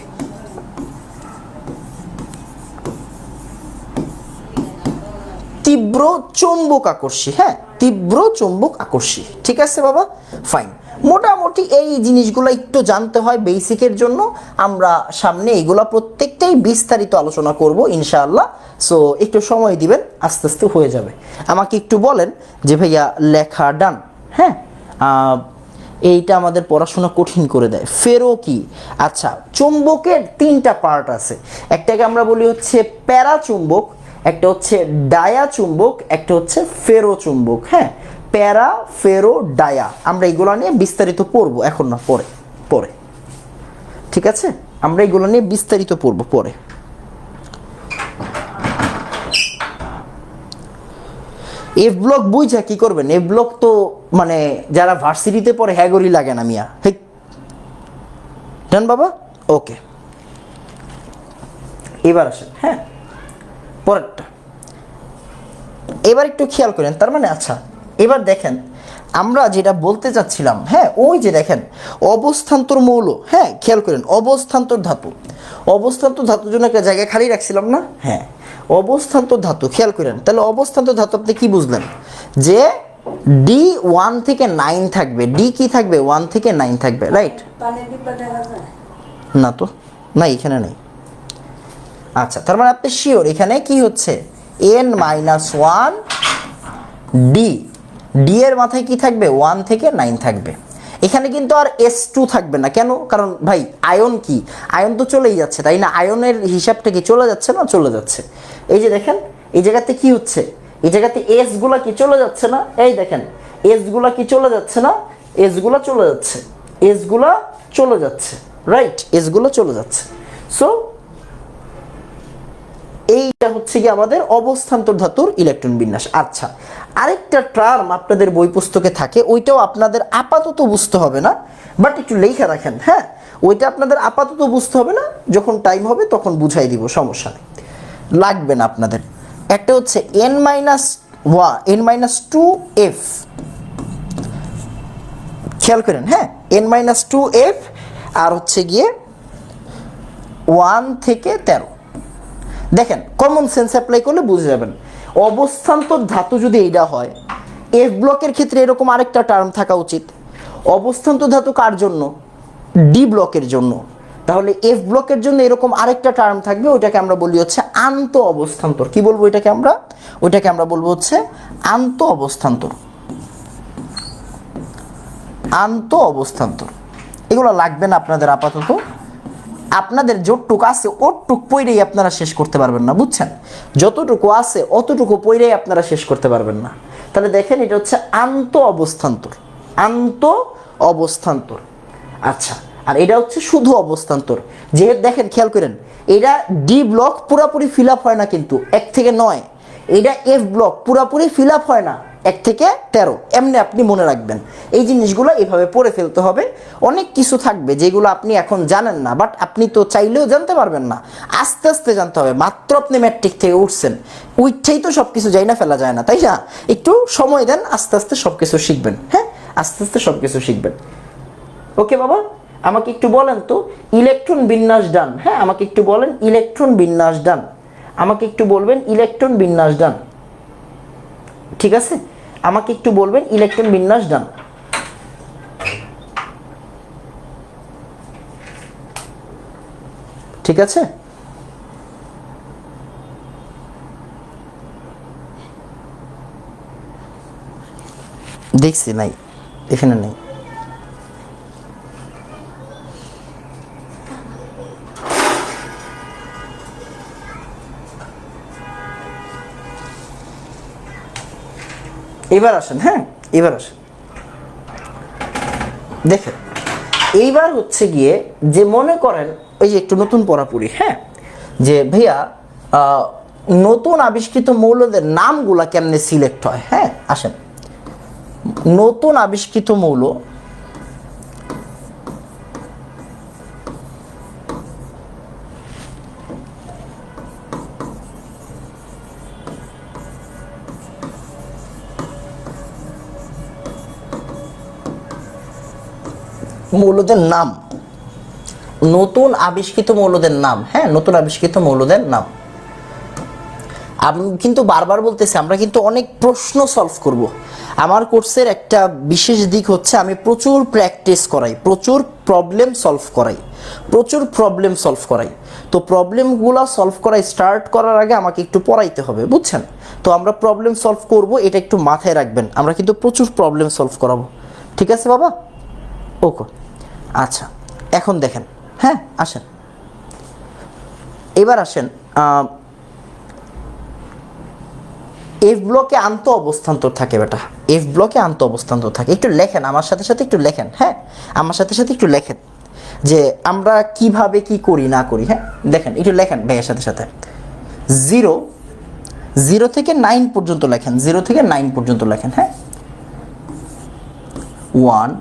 তীব্র চৌম্বক আকর্ষী। হ্যাঁ তীব্র চৌম্বক আকর্ষী। ঠিক আছে বাবা, ফাইন। মোটামুটি এই জিনিসগুলো একটু জানতে হয় বেসিকের জন্য। আমরা সামনে এগুলো প্রত্যেকটাই বিস্তারিত আলোচনা করব ইনশাআল্লাহ। সো একটু সময় দিবেন, আস্তে আস্তে হয়ে যাবে। আমাকে একটু বলেন যে ভাইয়া লেখা ডান। হ্যাঁ এইটা আমাদের পড়াশোনা কঠিন করে দেয়। ফেরো কি? আচ্ছা, চুম্বকের 3টা পার্ট আছে। একটাকে আমরা বলি হচ্ছে প্যারা চুম্বক, একটা হচ্ছে ডায়া চুম্বক, একটা হচ্ছে ফেরো চুম্বক। হ্যাঁ প্যারা, ফেরো, ডায়া, আমরা এগুলো নিয়ে বিস্তারিত পড়ব, এখন না, পরে পরে। ঠিক আছে, আমরা এগুলো নিয়ে বিস্তারিত পড়ব পরে। এফ ব্লক বুঝা কি করবেন? এফ ব্লক তো মানে যারা ভার্সিটিতে পড়ে হ্যাগরি লাগে না মিয়া। ঠিক জান বাবা। ওকে, এবার আসেন। হ্যাঁ পরেরটা এবার একটু খেয়াল করেন। তার মানে আচ্ছা এবার দেখেন আমরা যেটা বলতে চাচ্ছিলাম। হ্যাঁ ওই যে দেখেন অবস্থান্তর মৌল। হ্যাঁ খেয়াল করেন অবস্থান্তর ধাতু, অবস্থান্তর ধাতুর জন্য একটা জায়গা খালি রাখছিলাম না? হ্যাঁ অবস্থান্তর ধাতু। খেয়াল করেন তাহলে অবস্থান্তর ধাতু আপনি কি বুঝলেন? যে ডি 1 থেকে 9 থাকবে। ডি কি থাকবে? 1 থেকে 9 থাকবে, রাইট? না তো, না এখানে নেই। আচ্ছা তার মানে আপনি শিওর এখানে কি হচ্ছে? n-1 ডি, ডি এর মাথায় কি থাকবে? 1 থেকে 9 থাকবে। এখানে কিন্তু আর S2 থাকবে না। কেন? কারণ ভাই আয়ন কি? আয়ন তো চলেই যাচ্ছে, তাই না? আয়নের হিসাবটা কি চলে যাচ্ছে না? চলে যাচ্ছে। এই যে দেখেন এই জায়গাতে কি হচ্ছে? এই জায়গাতে এস গুলা কি চলে যাচ্ছে না? এই দেখেন এস গুলা কি চলে যাচ্ছে না? এস গুলা চলে যাচ্ছে, এস গুলা চলে যাচ্ছে, রাইট? এস গুলো চলে যাচ্ছে। সো এইটা হচ্ছে কি আমাদের অবস্থান্তর ধাতুর ইলেকট্রন বিন্যাস। আচ্ছা, আরেকটা টার্ম আপনাদের বই পুস্তকে থাকে, ওইটাও আপনাদের আপাতত বুঝতে হবে না, বাট একটু লেখা রাখেন, হ্যাঁ। ওইটা আপনাদের আপাতত বুঝতে হবে না, যখন টাইম হবে তখন বুঝাই দিব, সমস্যা নেই, লাগবে না আপনাদের। একটা হচ্ছে n-2f, খেয়াল করেন, হ্যাঁ, n-2f, আর হচ্ছে গিয়ে 1 থেকে 13। দেখেন কমন সেন্স অ্যাপ্লাই করলে বুঝে যাবেন। অবস্থান্তর ধাতু যদি এইটা হয়, এফ ব্লকের ক্ষেত্রে এরকম আরেকটা টার্ম থাকা উচিত। অবস্থান্তর ধাতু কার জন্য? ডি ব্লকের জন্য। তাহলে এফ ব্লকের জন্য এরকম আরেকটা টার্ম থাকবে, ওইটাকে আমরা বলি হচ্ছে আন্ত অবস্থান্তর। কি বলবো ওইটাকে আমরা? ওইটাকে আমরা বলবো হচ্ছে আন্ত অবস্থান্তর। আন্ত অবস্থান্তর এগুলো লাগবে না আপনাদের আপাতত। আপনাদের যতটুকু আছে ওটুক পইরেই আপনারা শেষ করতে পারবেন না, বুঝছেন? যতটুকু আছে অতটুকু পইরেই আপনারা শেষ করতে পারবেন না। তাহলে দেখেন এটা হচ্ছে আন্ত অবস্থান্তর, আন্ত অবস্থান্তর। আচ্ছা, আর এটা হচ্ছে শুধু অবস্থান্তর। যেহেতু দেখেন খেয়াল করেন, এটা ডি ব্লক পুরাপুরি ফিল আপ হয় না কিন্তু 1 থেকে 9, এটা এফ ব্লক পুরাপুরি ফিল আপ হয় না 1 থেকে 13। এমনি আপনি মনে রাখবেন, এই জিনিসগুলো এভাবে পড়ে ফেলতে হবে। অনেক কিছু থাকবে যেগুলো আপনি এখন জানেন না, বাট আপনি তো চাইলেও জানতে পারবেন না, আস্তে আস্তে জানতে হবে। মাত্র আপনি ম্যাট্রিক থেকে উঠছেন, উঠছেই তো সব কিছু যাই না, ফেলা যায় না, তাই না? একটু সময় দেন, আস্তে আস্তে সব কিছু শিখবেন, হ্যাঁ, আস্তে আস্তে সব কিছু শিখবেন। ওকে বাবা, আমাকে একটু বলেন তো ইলেকট্রন বিন্যাস ডান। হ্যাঁ, আমাকে একটু বলেন ইলেকট্রন বিন্যাস ডান। আমাকে একটু বলবেন ইলেকট্রন বিন্যাস ডান। ঠিক আছে, আমাকে একটু বলবেন ইলেকট্রন বিন্যাস ডান। ঠিক আছে, দেখছি নাই, এখানে নেই। এবার আসেন, হ্যাঁ, এবার আসেন, দেখেন এইবার হচ্ছে গিয়ে যে মনে করেন ওই যে একটু নতুন পড়াপুরি, হ্যাঁ, যে ভাইয়া নতুন আবিষ্কৃত মৌলদের নামগুলা কেমনে সিলেক্ট হয়। হ্যাঁ, আসেন, নতুন আবিষ্কৃত মৌল মৌলদের নাম, নতুন আবিষ্কৃত মৌলদের নাম, হ্যাঁ, নতুন আবিষ্কৃত মৌলদের নাম। আমি কিন্তু বারবার বলতেছি, আমরা কিন্তু অনেক প্রশ্ন সলভ করব। আমার কোর্সের একটা বিশেষ দিক হচ্ছে আমি প্রচুর প্র্যাকটিস করাই, প্রচুর প্রবলেম সলভ করাই, প্রচুর প্রবলেম সলভ করাই। তো প্রবলেমগুলো সলভ করা স্টার্ট করার আগে আমাকে একটু পড়াইতে হবে, বুঝছেন? তো আমরা প্রবলেম সলভ করব, এটা একটু মাথায় রাখবেন। আমরা কিন্তু প্রচুর প্রবলেম সলভ করাবো, ঠিক আছে বাবা? ওকে, আচ্ছা, এখন দেখেন, হ্যাঁ, আসেন, এবার আসেন এফ ব্লকে আন্ত অবস্থান্তর থাকে বেটা, এফ ব্লকে আন্ত অবস্থান্তর থাকে। একটু লেখেন আমার সাথে সাথে, একটু লেখেন, হ্যাঁ, আমার সাথে সাথে একটু লেখেন যে আমরা কিভাবে কি করি না করি। হ্যাঁ, দেখেন একটু লেখেন ভাইয়ের সাথে সাথে। 0 থেকে 9 পর্যন্ত লেখেন, 0 থেকে 9 পর্যন্ত লেখেন। হ্যাঁ, 1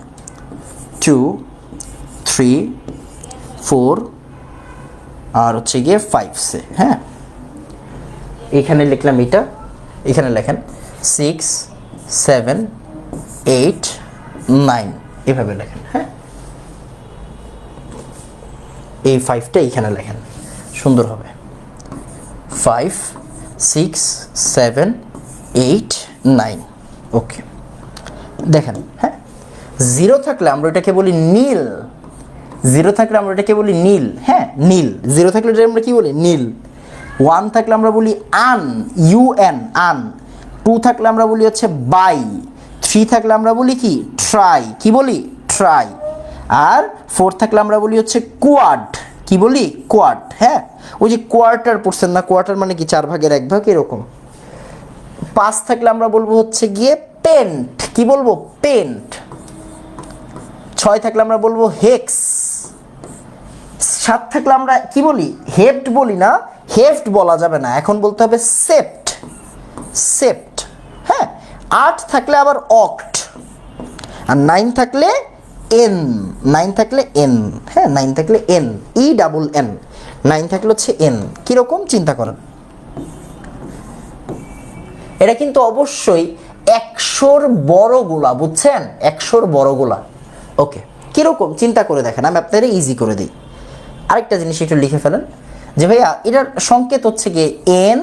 2 3 4 আর হচ্ছে গিয়ে 5 সে, হ্যাঁ, এখানে লিখলাম এটা, এখানে লেখেন 6 7 8 9, এভাবে লেখেন। হ্যাঁ, এই 5টা এখানে লেখেন, সুন্দর হবে। 5 6 7 8 9, ওকে। দেখেন, হ্যাঁ, 0 থাকলে আমরা এটাকে বলি নীল, 0 থাকলে আমরা এটাকে বলি নীল, হ্যাঁ, নীল। 0 থাকলে এটা আমরা কি বলি? নীল। 1 থাকলে আমরা বলি আন, UN, আন। 2 থাকলে আমরা বলি হচ্ছে বাই। 3 থাকলে আমরা বলি কি? ট্রাই। কি বলি? ট্রাই। আর 4 থাকলে আমরা বলি হচ্ছে কোয়াড। কি বলি? কোয়াড। হ্যাঁ, ওই যে কোয়ার্টার পড়ছেন না, কোয়ার্টার মানে কি 4 ভাগের 1 ভাগ, এরকম। 5 থাকলে আমরা বলবো হচ্ছে গিয়ে পেন্ট। কি বলবো? পেন্ট। 6 থাকলে আমরা বলবো হেক্স। 7 থাকলে আমরা কি বলি? হেপ্ট বলি না, হেফট বলা যাবে না, এখন বলতে হবে সেপ্ট, সেপ্ট। হ্যাঁ, 8 থাকলে আবার অক্ট, আর 9 থাকলে এন, 9 থাকলে এন। হ্যাঁ, 9 থাকলে এন, ই ডাবল এন, 9 থাকলে হচ্ছে এন। কীরকম চিন্তা করেন, এটা কিন্তু অবশ্যই 100-র বড়গুলা, বুঝছেন, 100-র বড়গুলা। ওকে, কীরকম চিন্তা করে দেখেন, আমি আপনাদের ইজি করে দিই। আরেকটা জিনিস একটু লিখে ফেলেন যে ভাইয়া এটার সংকেত হচ্ছে গিয়ে এন,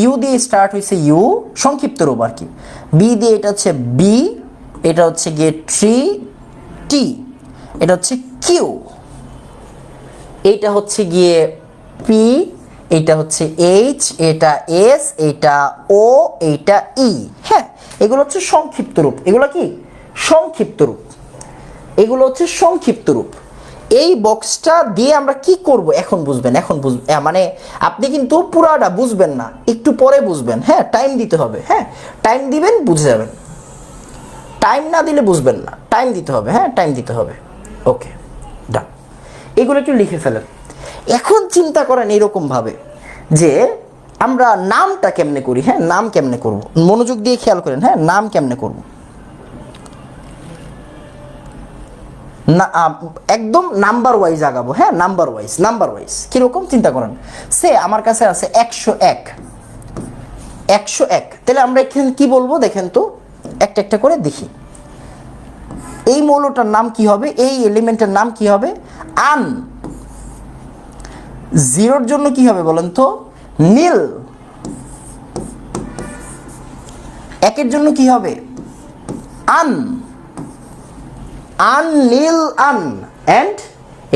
ইউ দিয়ে স্টার্ট হয়েছে, ইউ সংক্ষিপ্ত রূপ আর কি, বি দিয়ে এটা হচ্ছে বি, এটা হচ্ছে গিয়ে ট্রি, টি, এটা হচ্ছে কিউ, এইটা হচ্ছে গিয়ে পি, এইটা হচ্ছে এইচ, এটা এস, এইটা ও, এইটা ই। হ্যাঁ, এগুলো হচ্ছে সংক্ষিপ্ত রূপ। এগুলো কি সংক্ষিপ্ত রূপ, এগুলো হচ্ছে সংক্ষিপ্ত রূপ। এই বক্সটা দিয়ে আমরা কি করব এখন বুঝবেন, এখন বুঝবেন, মানে আপনি কিন্তু পুরাটা বুঝবেন না, একটু পরে বুঝবেন। হ্যাঁ, টাইম দিতে হবে। হ্যাঁ, টাইম দিবেন, বুঝে যাবেন। টাইম না দিলে বুঝবেন না, টাইম দিতে হবে। হ্যাঁ, টাইম দিতে হবে। ওকে, ডান। এগুলো একটু লিখে ফেলেন। এখন চিন্তা করেন এরকমভাবে যে আমরা নামটা কেমনে করি। হ্যাঁ, নাম কেমনে করব, মনোযোগ দিয়ে খেয়াল করেন। হ্যাঁ, নাম কেমনে করব না, একদম নাম্বার ওয়াইজ আগাবো। হ্যাঁ, নাম্বার ওয়াইজ, নাম্বার ওয়াইজ। কীরকম চিন্তা করেন, সে আমার কাছে আছে 101, 101, তাহলে আমরা এখানে কি বলবো দেখেন তো, একটা একটা করে দেখি। এই মৌলটার নাম কি হবে, এই এলিমেন্টের নাম কি হবে, আন। জিরোর জন্য কি হবে বলেন তো, নীল। একের জন্য কি হবে, আন, আন, নীল, আন। অ্যান্ড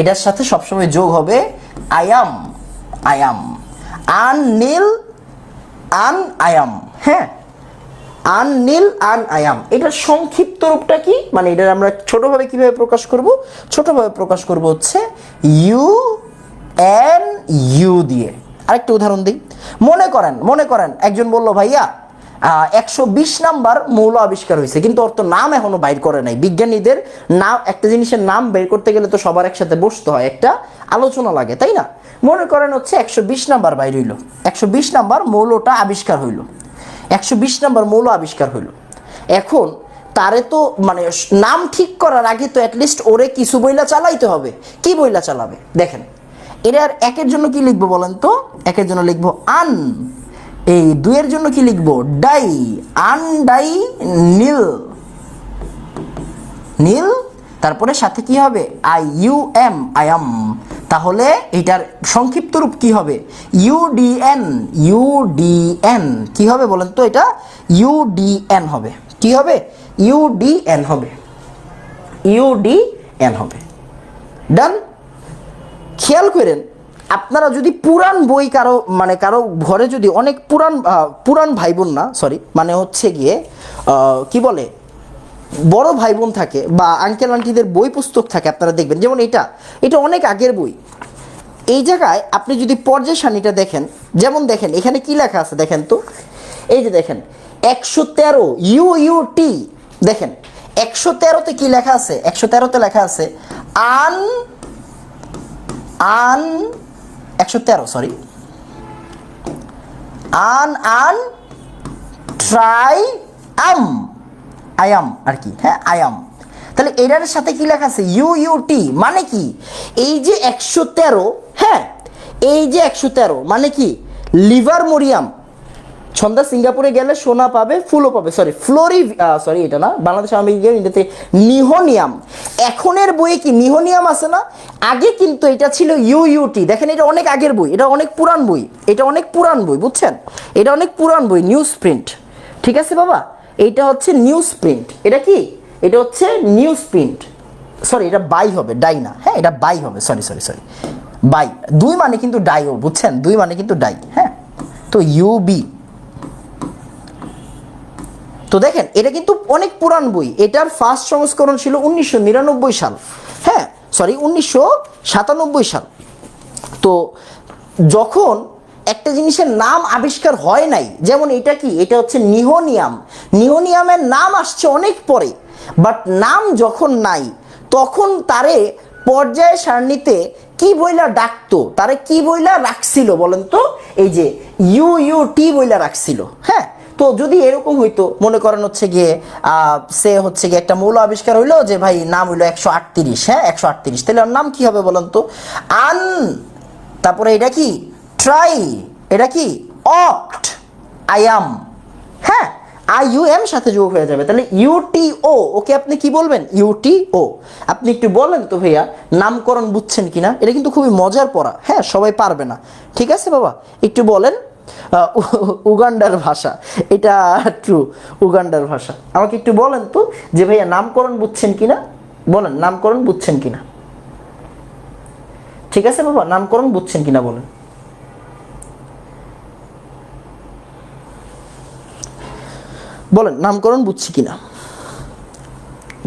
এটার সাথে সবসময় যোগ হবে আয়াম, আয়াম, আন, নীল, আন, আয়াম। হ্যাঁ, আন, নীল, আন, আয়াম। এটার সংক্ষিপ্ত রূপটা কি, মানে এটা আমরা ছোটভাবে কিভাবে প্রকাশ করব, ছোটভাবে প্রকাশ করব হচ্ছে ইউ এন ইউ দিয়ে। আরেকটা উদাহরণ দিই। মনে করেন একজন বলল ভাইয়া 120 নাম্বার মৌল আবিষ্কার হয়েছে, কিন্তু ওর তো নাম এখনো বাইর করে নাই। বিজ্ঞানীদের নাম, একটা জিনিসের নাম বের করতে গেলে তো সবার একসাথে বসতে হয়, একটা আলোচনা লাগে, তাই না? মনে করেন হচ্ছে 120 নাম্বার বাইর হইল, 120 নাম্বার মৌলটা আবিষ্কার হইল, 120 নাম্বার মৌল আবিষ্কার হইল। এখন তারে তো মানে নাম ঠিক করার আগে তো অ্যাটলিস্ট ওরে কিছু বইলা চালাইতে হবে। কি বইলা চালাবে দেখেন, এটার একের জন্য কি লিখবো বলেন তো, একের জন্য লিখবো আন। এই দুইয়ের জন্য কি লিখবো, ডাই, আন, ডাই, নীল, নীল। তারপরে সাথে কি হবে, আই ইউ এম, আয়াম। তাহলে এটার সংক্ষিপ্ত রূপ কি হবে, ইউডিএন, ইউডিএন। কি হবে বলেন তো, এটা ইউডিএন হবে। কি হবে, ইউডিএন হবে, ইউডিএন হবে। ডান। খেয়াল করেন, আপনারা যদি পুরান বই কারো ঘরে যদি অনেক পুরান ভাই বোন না, সরি, মানে হচ্ছে গিয়ে কি বলে, বড় ভাই বোন থাকে বা আঙ্কেল আন্টিদের বই পুস্তক থাকে, আপনারা দেখবেন যেমন এটা অনেক আগের বই। এই জায়গায় আপনি যদি পর্যায় সারণীটা দেখেন, যেমন দেখেন এখানে কি লেখা আছে দেখেন তো, এই যে দেখেন 113 ইউইউটি। দেখেন 113তে কি লেখা আছে, 113তে লেখা আছে আন 113, সরি, আন ট্রাই আম, আয়াম আর কি। হ্যাঁ, আয়াম। তাহলে এটার সাথে কি লেখা আছে, ইউইউটি। মানে কি, এই যে 113, হ্যাঁ, এই যে 113 মানে কি, লিভার মোরিয়াম। সন্ধ্যা সিঙ্গাপুরে গেলে সোনা পাবে, ফুলও পাবে, সরি এটা না, বাংলাদেশ আমি গিয়ে এটাতে নিহোনিয়াম। এখনের বইয়ে কি নিহোনিয়াম আছে না, আগে কিন্তু এটা ছিল ইউইউটি। দেখেন এটা অনেক আগের বই, এটা অনেক পুরান বই, এটা অনেক পুরান বই, বুঝছেন, এটা অনেক পুরান বই, নিউজ প্রিন্ট। ঠিক আছে বাবা, এইটা হচ্ছে নিউজ প্রিন্ট। এটা কি, এটা হচ্ছে নিউজ প্রিন্ট, সরি এটা বাই হবে, ডাই না। হ্যাঁ, এটা বাই হবে, সরি, বাই। দুই মানে কিন্তু ডাইও, বুঝছেন, দুই মানে কিন্তু ডাই। হ্যাঁ, তো ইউবি। তো দেখেন এটা কিন্তু অনেক পুরান বই, এটার ফার্স্ট সংস্করণ ছিল 1999 সাল। হ্যাঁ, সরি 1997 সাল। তো যখন একটা জিনিসের নাম আবিষ্কার হয় নাই, যেমন এটা কি, এটা হচ্ছে নিহোনিয়াম। নিহোনিয়ামের নাম আসছে অনেক পরে, বাট নাম যখন নাই তখন তারে পর্যায় সারণীতে কি বইলা ডাকতো, তারে কি বইলা রাখছিল বলেন তো? এই যে ইউটি বইলা রাখছিল। হ্যাঁ, তো যদি এরকম হইতো, মনে করেন হচ্ছে গিয়ে সে হচ্ছে গিয়ে একটা মৌল আবিষ্কার হইলো যে ভাই নাম হইলো 138, হ্যাঁ 138, তাহলে ওর নাম কি হবে বলেন তো? আন, তারপরে এটা কি ট্রাই, এটা কি অক্ট, আয়াম, হ্যাঁ IUM সাথে যোগ হয়ে যাবে, তাহলে UTO, ওকে আপনি কি বলবেন? UTO। আপনি একটু বলেন তো ভাইয়া নামকরণ বুঝছেন কিনা? এটা কিন্তু খুবই মজার পড়া, হ্যাঁ সবাই পারবে না, ঠিক আছে বাবা? একটু বলেন। উগান্ডার ভাষা, এটা ট্রু, উগান্ডার ভাষা। আমাকে একটু বলেন তো যে ভাইয়া নামকরণ বুঝছেন কিনা, বলেন নামকরণ বুঝছেন কিনা? ঠিক আছে বাবা, নামকরণ বুঝছেন কিনা বলেন। বলেন নামকরণ বুঝছি কিনা।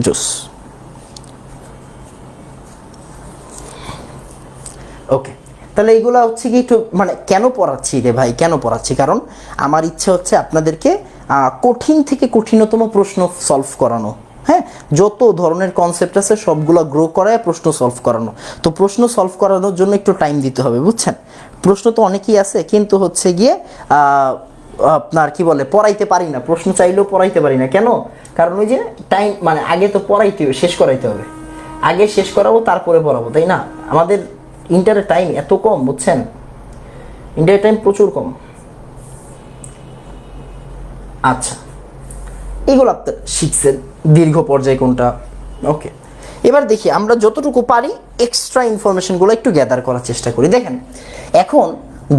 জোস, ওকে। তাহলে এইগুলো হচ্ছে কি একটু মানে কেন পড়াচ্ছি রে ভাই, কেন পড়াচ্ছি? কারণ আমার ইচ্ছে হচ্ছে আপনাদেরকে কঠিন থেকে কঠিনতম প্রশ্ন সলভ করানো। হ্যাঁ, যত ধরনের কনসেপ্ট আছে সবগুলো গ্রো করায় প্রশ্ন সলভ করানো। তো প্রশ্ন সলভ করানোর জন্য একটু টাইম দিতে হবে, বুঝছেন? প্রশ্ন তো অনেকই আছে, কিন্তু হচ্ছে গিয়ে আপনার কি বলে পড়াইতে পারি না, প্রশ্ন চাইলেও পড়াইতে পারি না। কেন? কারণ ওই যে টাইম, মানে আগে তো পড়াইতে হবে, শেষ করাইতে হবে, আগে শেষ করাবো তারপরে পড়াবো, তাই না? আমাদের ইন্টারের টাইম এত কম, বুঝছেন? ইন্টারের টাইম প্রচুর কম। আচ্ছা, এগুলো আপনার শিখছেন দীর্ঘ পর্যায় কোনটা, ওকে। এবার দেখি আমরা যতটুকু পারি এক্সট্রা ইনফরমেশনগুলো একটু গ্যাদার করার চেষ্টা করি। দেখেন এখন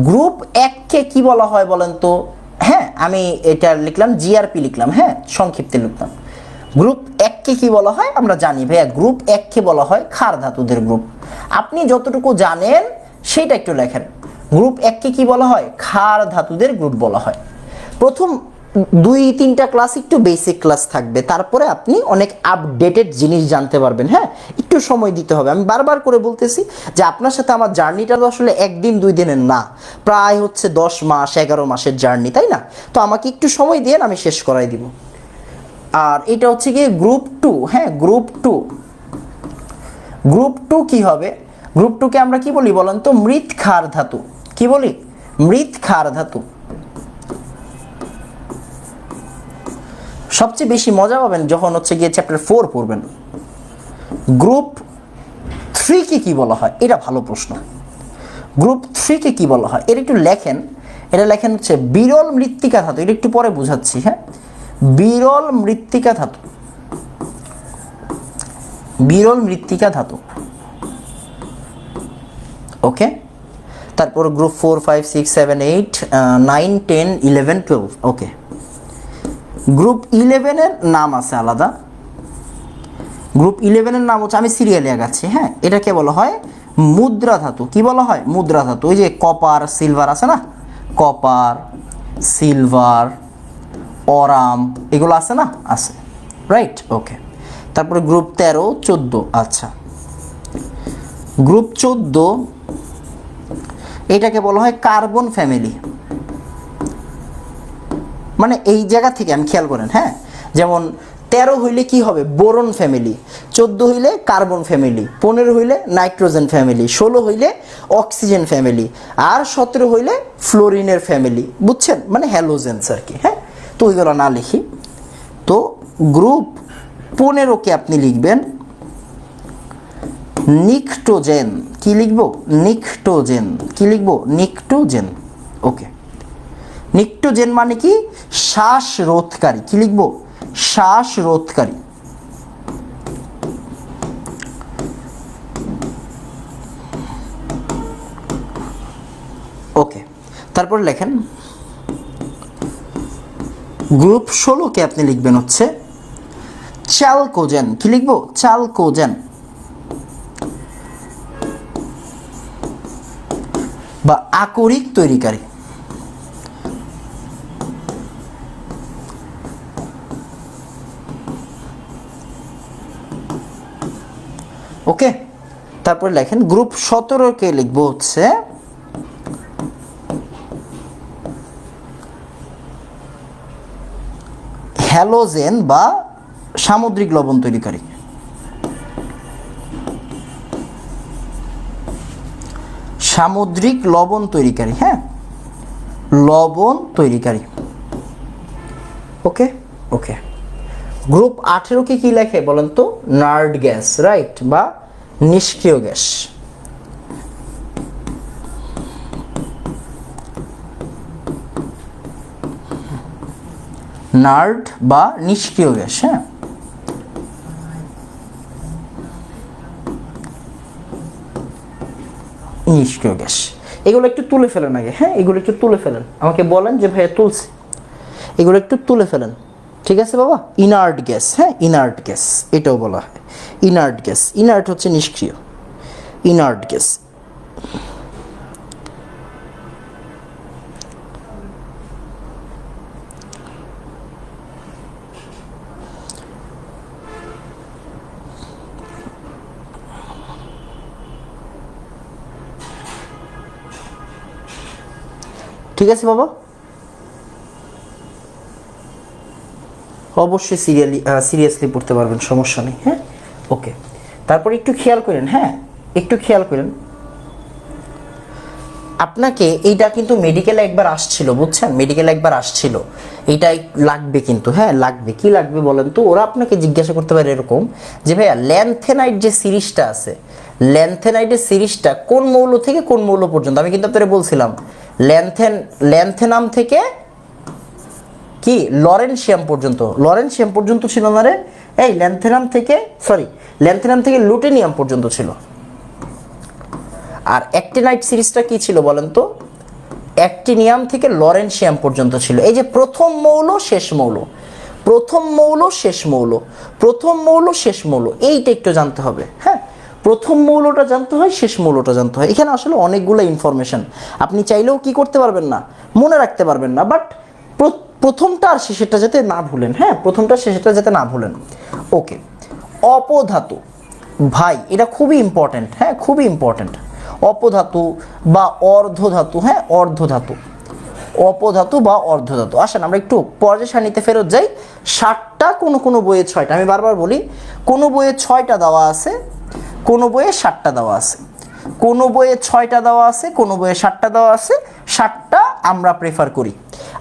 গ্রুপ 1কে কি বলা হয় বলেন তো? হ্যাঁ, আমি এটা লিখলাম জিআরপি লিখলাম, হ্যাঁ সংক্ষিপ্তে লিখলাম। গ্রুপ 1কে কি বলা হয় আমরা জানি ভাইয়া, গ্রুপ 1কে বলা হয় ক্ষার ধাতুদের গ্রুপ। আপনি যতটুকু জানেন সেটা একটু লেখেন। গ্রুপ 1কে কি বলা হয়? ক্ষার ধাতুদের গ্রুপ বলা হয়। প্রথম 2-3টা ক্লাস একটু বেসিক ক্লাস থাকবে, তারপরে আপনি অনেক আপডেটেড জিনিস জানতে পারবেন। হ্যাঁ, একটু সময় দিতে হবে। আমি বারবার করে বলতেছি যে আপনার সাথে আমার জার্নিটা তো আসলে 1 দিন 2 দিনের না, প্রায় হচ্ছে 10 মাস 11 মাসের জার্নি, তাই না? তো আমাকে একটু সময় দিয়ে আমি শেষ করাই দিব। আর এটা হচ্ছে গিয়ে গ্রুপ 2, হ্যাঁ গ্রুপ 2। গ্রুপ 2 কি হবে? গ্রুপ 2কে আমরা কি বলি বলেন তো? মৃৎ ক্ষার ধাতু। কি বলি? মৃৎ ক্ষার ধাতু। সবচেয়ে বেশি মজা পাবেন যখন হচ্ছে গিয়ে চ্যাপ্টার 4 পড়বেন। গ্রুপ 3কে কি বলা হয়? এটা ভালো প্রশ্ন। গ্রুপ 3কে কি বলা হয়? এটা একটু লেখেন। এটা লেখেন হচ্ছে বিরল মৃত্তিকা ধাতু। এটা একটু পরে বুঝাচ্ছি। হ্যাঁ, বিরল মৃত্তিকা ধাতু, বিরল মৃত্তিকা ধাতু, ওকে। তারপর গ্রুপ 4, 5, 6, 7, 8, 9, 10, 11, 12, ওকে। গ্রুপ 11-এর নাম আছে আলাদা। গ্রুপ 11-এর নাম হচ্ছে, আমি সিরিয়ালে আগাচ্ছি, হ্যাঁ এটাকে বলা হয় মুদ্রা ধাতু। কি বলা হয়? মুদ্রা ধাতু। ওই যে কপার সিলভার আছে না, কপার সিলভার অরাম এগুলো আছে না, আছে, রাইট, ওকে। তারপরে গ্রুপ 13, 14, আচ্ছা। গ্রুপ 14 এটাকে বলা হয় কার্বন ফ্যামিলি। মানে এই জায়গা থেকে আমি খেয়াল করেন, হ্যাঁ যেমন 13 হইলে কি হবে? বোরন ফ্যামিলি, 14 হইলে কার্বন ফ্যামিলি, 15 হইলে নাইট্রোজেন ফ্যামিলি, 16 হইলে অক্সিজেন ফ্যামিলি, আর 17 হইলে ফ্লোরিনের ফ্যামিলি, বুঝছেন? মানে হ্যালোজেন্স আর কি। হ্যাঁ, তো ওইগুলো না লিখি। তো গ্রুপ 15কে আপনি লিখবেন নিকটোজেন। কি লিখবো? নিকটোজেন। কি লিখবো? নিকটোজেন, ওকে। নিকটোজেন মানে কি? শ্বাসরোধকারী। কি লিখবো? শ্বাসরোধকারী, ওকে। তারপর লেখেন গ্রুপ 16কে আপনি লিখবেন হচ্ছে চ্যালকোজেন। কি লিখবো? চ্যালকোজেন বা আকরিক তৈরিকারী, ওকে। তারপরে লেখেন গ্রুপ 17কে লিখবো হচ্ছে হ্যালোজেন বা সামুদ্রিক লবণ তৈরিকারী। সামুদ্রিক লবণ তৈরিকারী, হ্যাঁ, লবণ তৈরিকারী। ওকে ওকে। গ্রুপ 18 কে কি লেখে বলেন তো? নার্ড গ্যাস, রাইট, বা নিষ্ক্রিয় গ্যাস। নার্ড বা নিষ্ক্রিয় গ্যাস, হ্যাঁ। নিষ্ক্রিয় গ্যাস। এগুলো একটু তুলে ফেলেন আগে, হ্যাঁ, এগুলো একটু তুলে ফেলেন, আমাকে বলেন যে ভাইয়া তুলছি, এগুলো একটু তুলে ফেলেন, ঠিক আছে বাবা? ইনার্ট গ্যাস, হ্যাঁ, ইনার্ট গ্যাস এটাও বলা হয়। ইনার্ট গ্যাস, ইনার্ট হচ্ছে নিষ্ক্রিয়, ইনার্ট গ্যাস। ঠিক আছে বাবা? অবশ্যই সিরিয়াসলি পড়তে পারবেন, সমস্যা নেই, হ্যাঁ। ওকে, তারপর একটু খেয়াল করেন, হ্যাঁ, একটু খেয়াল করেন। আপনাকে এইটা কিন্তু মেডিকেলে একবার আসছিল, বুঝছেন? মেডিকেলে একবার আসছিল, এইটাই লাগবে কিন্তু, হ্যাঁ লাগবে। কি লাগবে বলেন তো? ওরা আপনাকে জিজ্ঞাসা করতে পারে এরকম যে ভাইয়া ল্যান্থেনাইট যে সিরিজটা আছে, ল্যান্থেনাইটের সিরিজটা কোন মৌল থেকে কোন মৌল পর্যন্ত? আমি কিন্তু আপনাদের বলছিলাম ল্যান্থেনাম থেকে কি লরেনশিয়াম পর্যন্ত, লরেনশিয়াম পর্যন্ত ছিল না রে? এই ল্যান্থেনাম থেকে লুটেনিয়াম পর্যন্ত ছিল। আর অ্যাক্টিনাইট সিরিজটা কি ছিল বলেন তো? অ্যাক্টিনিয়াম থেকে লরেনশিয়াম পর্যন্ত ছিল। এই যে প্রথম মৌল শেষ মৌল, প্রথম মৌল শেষ মৌল, প্রথম মৌল শেষ মৌল, এইটা একটু জানতে হবে, হ্যাঁ। প্রথম মৌলটা জানতে হয়, শেষ মৌলটা জানতে হয়। এখানে আসলে অনেকগুলো ইনফরমেশন, আপনি চাইলেও কি করতে পারবেন না, মনে রাখতে পারবেন না, বাট প্রথমটা আর শেষেরটা যাতে না ভুলেন, হ্যাঁ, প্রথমটা শেষেরটা যাতে না ভুলেন। ওকে, অপধাতু ভাই, এটা খুবই ইম্পর্টেন্ট, হ্যাঁ, খুবই ইম্পর্টেন্ট। অপধাতু বা অর্ধধাতু, হ্যাঁ, অর্ধধাতু, অপধাতু বা অর্ধধাতু। আসেন আমরা একটু পর্যায় সারণীতে ফেরত যাই। 7টা, কোনো বইয়ে 6টা, আমি বারবার বলি, কোনো বইয়ে 6টা দেওয়া আছে, কোনো বইয়ে 7টা দেওয়া আছে, কোনো বইয়ে 6টা দেওয়া আছে, কোনো বইয়ে 7টা দেওয়া আছে। 7টা আমরা প্রেফার করি,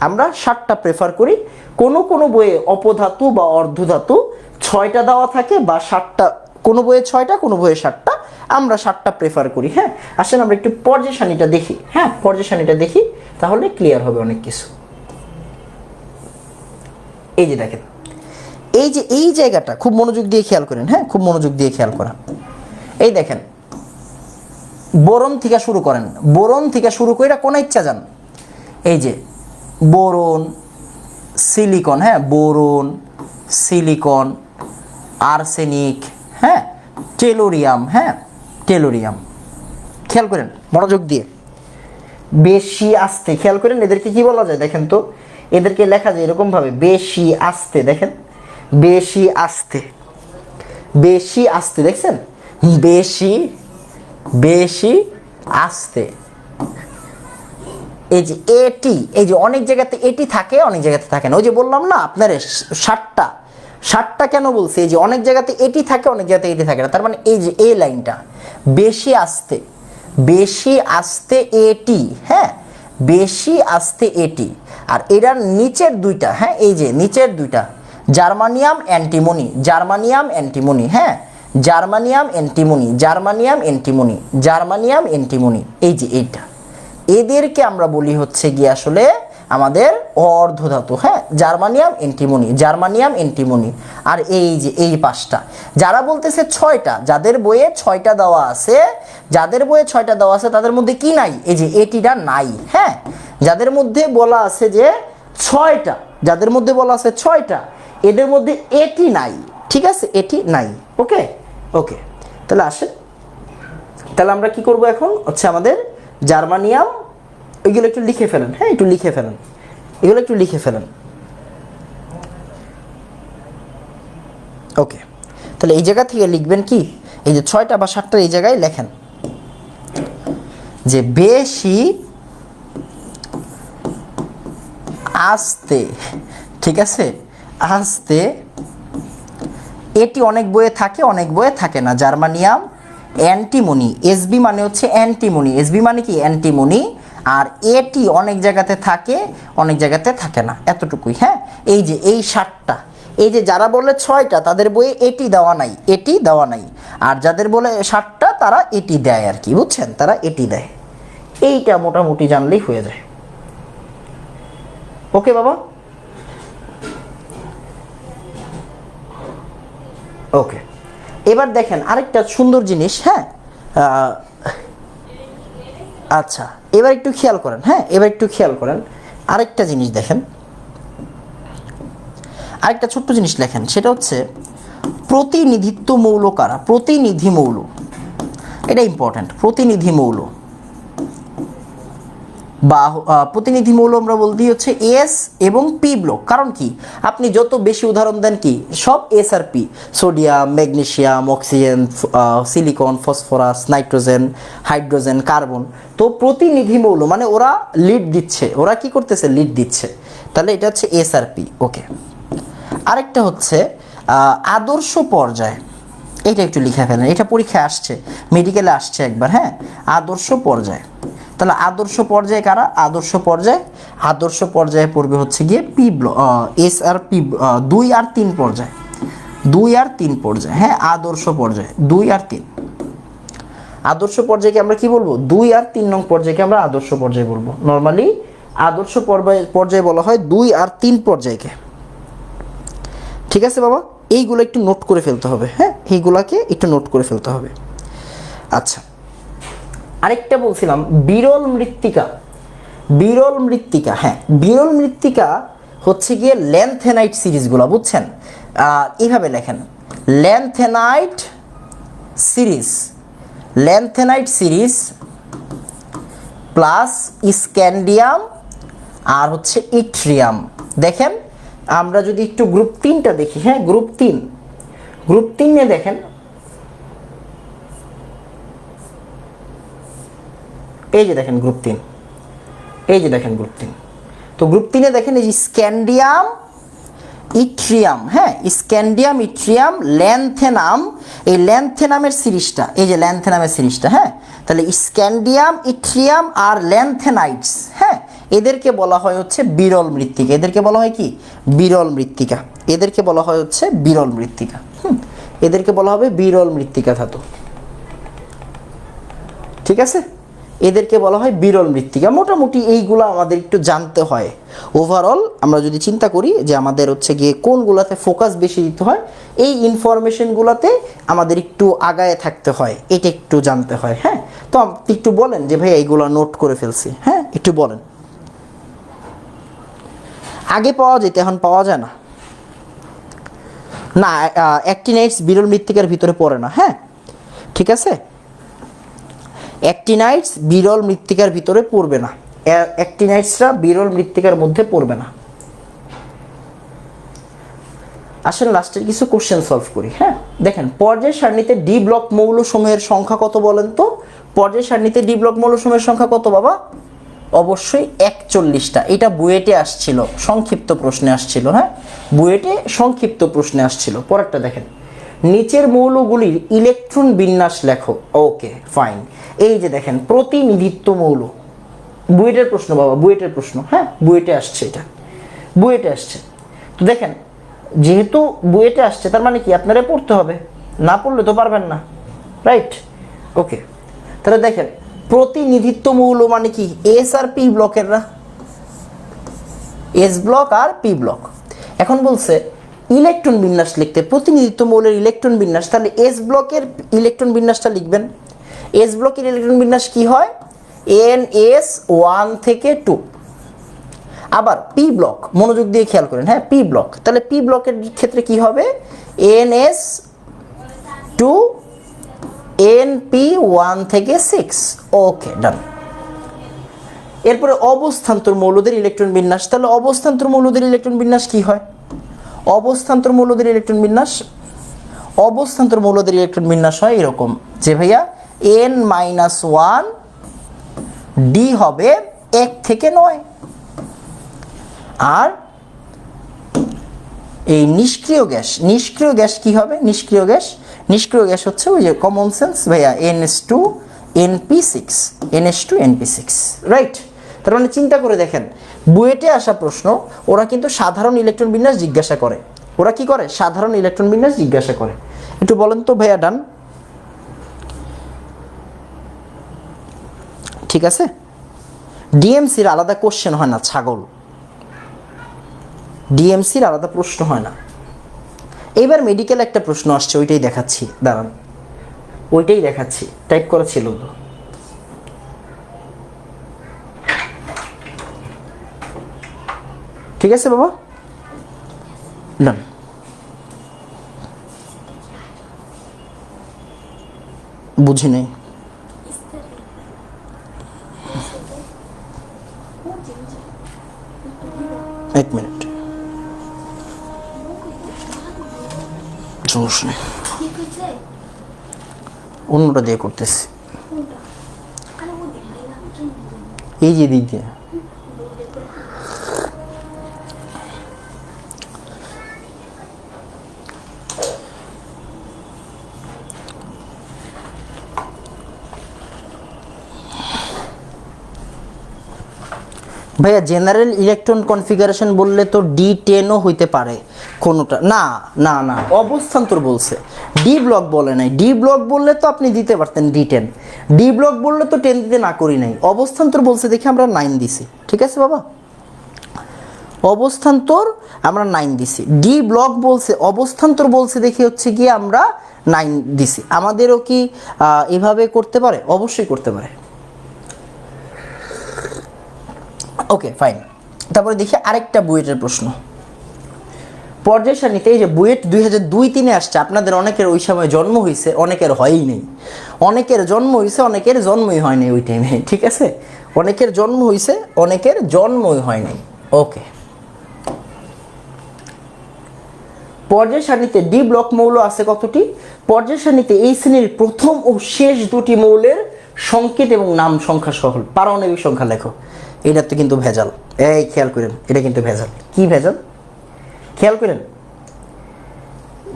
আমরা 7টা প্রেফার করি। কোনো বইয়ে অপধাতু বা অর্ধধাতু 6টা দেওয়া থাকে, বা 7টা, কোনো বইয়ে 6টা, কোনো বইয়ে 7টা, আমরা 7টা প্রেফার করি, হ্যাঁ। আসেন আমরা একটু পর্যায় সারণীটা দেখি, হ্যাঁ, পর্যায় সারণীটা দেখি, তাহলে ক্লিয়ার হবে অনেক কিছু। এই যে দেখেন, এই যে এই জায়গাটা খুব মনোযোগ দিয়ে খেয়াল করেন, হ্যাঁ, খুব মনোযোগ দিয়ে খেয়াল করেন। এই দেখেন, বোরন থেকে শুরু করেন, বোরন থেকে শুরু করে কোন ইচ্ছা যান। এই যে বোরন, সিলিকন, হ্যাঁ, বোরন, সিলিকন, আর্সেনিক, হ্যাঁ, টেলোরিয়াম, হ্যাঁ, টেলোরিয়াম। খেয়াল করেন মনোযোগ দিয়ে, বেশি আস্তে খেয়াল করেন। এদেরকে কি বলা যায় দেখেন তো? এদেরকে লেখা যায় এরকম ভাবে, বেশি আস্তে, দেখেন, বেশি আস্তে, বেশি আস্তে, দেখছেন? বেশি বেশি আস্তে। এই যে এটি, এই যে অনেক জায়গাতে এটি থাকে, অনেক জায়গাতে থাকে না। ওই যে বললাম না আপনার 7টা কেন বলছি? এই যে অনেক জায়গাতে এটি থাকে, অনেক জায়গাতে এটি থাকে না। তার মানে এই যে এই লাইনটা বেশি আস্তে, বেশি আস্তে এটি, হ্যাঁ, বেশি আস্তে এটি। আর এটার নিচের দুইটা, হ্যাঁ, এই যে নিচের দুইটা, জার্মানিয়াম অ্যান্টিমনি, জার্মানিয়াম অ্যান্টিমনি, হ্যাঁ, germanium antimony, germanium antimony, germanium antimony, এই যে এইটা, এদেরকে আমরা বলি হচ্ছে গিয়ে আসলে আমাদের অর্ধধাতু, হ্যাঁ, জার্মানিয়াম অ্যান্টিমনি, জার্মানিয়াম অ্যান্টিমনি। আর এই যে এই 5টা, যারা বলতেছে 6টা, যাদের বইয়ে 6টা দেওয়া আছে, যাদের বইয়ে 6টা দেওয়া আছে, তাদের মধ্যে কি নাই? এই যে এটিটা নাই, হ্যাঁ। যাদের মধ্যে বলা আছে যে 6টা, যাদের মধ্যে বলা আছে 6টা, এদের মধ্যে এটি নাই, ঠিক আছে, এটি নাই। ওকে ওকে, তাহলে আসেন, তাহলে আমরা কি করব এখন? হচ্ছে আমাদের জার্মানিয়াম, এগুলো একটু লিখে ফেলেন, হ্যাঁ, একটু লিখে ফেলেন, এগুলো একটু লিখে ফেলেন। ওকে, তাহলে এই জায়গা থেকে লিখবেন কি? এই যে 6টা বা 7টা এই জায়গায় লেখেন যে বেশি আস্তে, ঠিক আছে, আস্তে। এটি অনেক বইয়ে থাকে, অনেক বইয়ে থাকে না। জার্মানিয়াম অ্যান্টিমনি, এসবি মানে হচ্ছে অ্যান্টিমনি, এসবি মানে কি অ্যান্টিমনি, আর এটি অনেক জায়গাতে থাকে অনেক জায়গাতে থাকে না, এতটুকুই। হ্যাঁ, এই যে এই 7টা, এই যে যারা বলে 6টা তাদের বইয়ে এটি দেওয়া নাই, এটি দেওয়া নাই, আর যাদের বলে 7টা তারা এটি দেয় আর কি, বুঝছেন, তারা এটি দেয়। এইটা মোটামুটি জানলেই হয়ে যায়। ওকে বাবা, ওকে। এবার দেখেন আরেকটা সুন্দর জিনিস। হ্যাঁ, আচ্ছা, এবার একটু খেয়াল করেন। হ্যাঁ, এবার একটু খেয়াল করেন আরেকটা জিনিস দেখেন, আরেকটা ছোট্ট জিনিস লেখেন, সেটা হচ্ছে প্রতিনিধিত্ব মৌল কারা? প্রতিনিধি মৌল, এটা ইম্পর্ট্যান্ট। প্রতিনিধি মৌল বা প্রতিনিধি মৌল আমরা বলতে হচ্ছে এস এবং পি ব্লক। কারণ কি, আপনি যত বেশি উদাহরণ দেন কি সব S R P, sodium, magnesium, oxygen, silicon, phosphorus, nitrogen, hydrogen, carbon. তো প্রতিনিধি মৌল মানে ওরা লিড দিচ্ছে, ওরা কি করতেছে, লিড দিচ্ছে, তাহলে এটা হচ্ছে এস আর পি। ওকে। আরেকটা হচ্ছে আদর্শ পর্যায়, এটা একটু লিখে ফেলেন, এটা পরীক্ষায় আসছে, মেডিকেলে আসছে একবার। হ্যাঁ, আদর্শ পর্যায়, তাহলে আদর্শ পর্যায়ে কারা? আদর্শ পর্যায়ে পড়বে হচ্ছে গিয়ে P block, S R P, 2 আর 3 পর্যায়, 2 আর 3 পর্যায়। হ্যাঁ, আদর্শ পর্যায়ে 2 আর 3। আদর্শ পর্যায়কে আমরা কি বলবো? 2 আর 3 নং পর্যায়কে আমরা আদর্শ পর্যায় বলবো। নর্মালি আদর্শ পর্যায়ে বলা হয় 2 আর 3 পর্যায়কে। ঠিক আছে বাবা, এইগুলো একটু নোট করে ফেলতে হবে। হ্যাঁ, এইগুলাকে একটু নোট করে ফেলতে হবে। আচ্ছা, আরেকটা বলছিলাম বিরল মৃত্তিকা। বিরল মৃত্তিকা, হ্যাঁ, বিরল মৃত্তিকা হচ্ছে গিয়ে ল্যান্থেনাইট সিরিজগুলো, বুঝছেন? এইভাবে লেখেন, lanthanide series, lanthanide series plus scandium আর হচ্ছে ইট্রিয়াম। দেখেন আমরা যদি একটু গ্রুপ 3টা দেখি। হ্যাঁ, গ্রুপ 3 দেখেন, এই যে দেখেন গ্রুপ 3, এই যে দেখেন গ্রুপ 3। তো গ্রুপ 3-এ দেখেন এই যে স্ক্যান্ডিয়াম, ইট্রিয়াম। হ্যাঁ, স্ক্যান্ডিয়াম, ইট্রিয়াম, ল্যান্থেনাম, এই ল্যান্থেনামের সিরিজটা, এই যে ল্যান্থেনামের সিরিজটা। হ্যাঁ, তাহলে স্ক্যান্ডিয়াম, ইট্রিয়াম আর ল্যান্থেনাইটস, হ্যাঁ, এদেরকে বলা হয় হচ্ছে বিরল মৃত্তিকা। এদেরকে বলা হয় কি? বিরল মৃত্তিকা। এদেরকে বলা হয় হচ্ছে বিরল মৃত্তিকা। এদেরকে বলা হবে বিরল মৃত্তিকা ধাতু। ঠিক আছে, এদেরকে বলা হয় বিরল মৃত্তিকা। মোটামুটি এইগুলো আমাদের একটু জানতে হয়। ওভারঅল আমরা যদি চিন্তা করি যে আমাদের হচ্ছে গিয়ে কোনগুলোতে ফোকাস বেশি দিতে হয়, এই ইনফরমেশনগুলোতে আমাদের একটু আগায় থাকতে হয়, এটা একটু জানতে হয়। হ্যাঁ, তো আপনি একটু বলেন যে ভাই এইগুলো নোট করে ফেলছি। হ্যাঁ, একটু বলেন। আগে পাওয়া যেত, এখন পাওয়া যায় না। না, অ্যাক্টিনাইটস বিরল মৃত্তিকার ভিতরে পড়ে না। হ্যাঁ, ঠিক আছে, অ্যাক্টিনাইটস বিরল মৃত্তিকার ভিতরে পড়বে না, অ্যাক্টিনাইটসরা বিরল মৃত্তিকার মধ্যে পড়বে না। আসলে লাস্টের কিছু কোশ্চেন সলভ করি। হ্যাঁ, দেখেন পর্যায় সারণীতে ডি ব্লক মৌলসমূহের সংখ্যা কত বলেন তো? পর্যায় সারণীতে ডি ব্লক মৌলসমূহের সংখ্যা কত বাবা? অবশ্যই 41টা। এটা বুয়েটে আসছিল, সংক্ষিপ্ত প্রশ্নে আসছিল। হ্যাঁ, বুয়েটে সংক্ষিপ্ত প্রশ্নে আসছিল। পরেরটা দেখেন, নিচের মৌলগুলির ইলেকট্রন বিন্যাস লেখো। ওকে, ফাইন। এই যে দেখেন প্রতিনিধিত্ব মৌল, বুয়েটের প্রশ্ন বাবা, বুয়েটের প্রশ্ন। হ্যাঁ, বুয়েটে আসছে, এটা বুয়েটে আসছে। তো দেখেন যেহেতু বুয়েটে আসছে তার মানে কি আপনারা পড়তে হবে, না পড়লে তো পারবেন না, রাইট? ওকে, তাহলে দেখেন প্রতিনিধিত্ব মৌল মানে কি? S R P ব্লকেররা, S block আর পি ব্লক। এখন বলছে ইলেকট্রন বিন্যাস লিখতে, প্রতিনিধিত্ব মৌলের ইলেকট্রন বিন্যাস, তাহলে এস ব্লকের ইলেকট্রন বিন্যাসটা লিখবেন। এস ব্লকের ইলেকট্রন বিন্যাস কি হয়? NS 1 থেকে 2। আবার পি ব্লক, মনোযোগ দিয়ে খেয়াল করেন। হ্যাঁ, পি ব্লক, তাহলে পি ব্লকের ক্ষেত্রে কি হবে? NS 2 NP 1 থেকে 6। ওকে, ডান। এরপরে অবস্থান্তর মৌলদের ইলেকট্রন বিন্যাস, তাহলে অবস্থান্তর মৌলদের ইলেকট্রন বিন্যাস কি হয়? অবস্থান্তর মৌলদের ইলেকট্রন বিন্যাস, অবস্থান্তর মৌলদের ইলেকট্রন বিন্যাস হয় এরকম যে ভাইয়া N-1 ডি হবে 1 থেকে 9। আর এই নিষ্ক্রিয় গ্যাস, নিষ্ক্রিয় গ্যাস কি হবে? নিষ্ক্রিয় গ্যাস হচ্ছে ওই যে কমন সেন্স ভাইয়া NH2NP6 রাইট। তার মানে চিন্তা করে দেখেন, বুয়েটে আসা প্রশ্ন ওরা কিন্তু সাধারণ ইলেকট্রন বিন্যাস জিজ্ঞাসা করে। ওরা কি করে? সাধারণ ইলেকট্রন বিন্যাস জিজ্ঞাসা করে। একটু বলেন তো ভাইয়া, ডান? ঠিক আছে। ডিএমসির আলাদা কোশ্চেন হয় না ছাগল, ডিএমসির আলাদা প্রশ্ন হয় না। এইবার মেডিকেল একটা প্রশ্ন আসছে, ওইটাই দেখাচ্ছি, দাঁড়ান ওইটাই দেখাচ্ছি, টাইপ করা ছিল তো। ঠিক আছে বাবা, ডান। বুঝি নাই। এক মিনিট, সমস্যা নেই, অন্যটা দিয়ে করতেছি, এই যে দিক দিয়ে। ভাইয়া জেনারেল ইলেকট্রন কনফিগারেশন বললে তো D10ও হইতে পারে কোনোটা, না না না, অবস্থান্তর বলছে, ডি ব্লক বলে নাই। ডি ব্লক বললে তো আপনি দিতে পারতেন D10, ডি ব্লক বললে তো 10 দিতে না করি নাই, অবস্থান্তর বলছে দেখে আমরা 9 দিছি। ঠিক আছে বাবা, অবস্থান্তর আমরা 9 দিছি, ডি ব্লক বলছে, অবস্থান্তর বলছে দেখে হচ্ছে গিয়ে আমরা 9 দিছি। আমাদেরও কি এভাবে করতে পারে? অবশ্যই করতে পারে। Okay fine. তারপরে দেখি আরেকটা বুয়েটের প্রশ্ন, পর্যায় সারণীতে। এই যে বুয়েট 2002-03 আসছে, আপনাদের অনেকের ওই সময় জন্ম হয়েছে, অনেকের হয়ই নেই, অনেকের জন্ম হয়েছে, অনেকের জন্মই হয় নাই ওই টাইমে। ঠিক আছে, অনেকের জন্ম হয়েছে, অনেকের জন্মই হয় নাই। ওকে, পর্যায় সারণীতে ডি ব্লক মৌল আছে কতটি? পর্যায় সারণীতে এই শ্রেণীর প্রথম ও শেষ দুটি মৌলের সংকেত এবং নাম সংখ্যা সহ পারমাণবিক সংখ্যা লেখো। এটা তো কিন্তু ভেজাল, এই খেয়াল করেন, এটা কিন্তু ভেজাল। কি ভেজাল? খেয়াল করেন,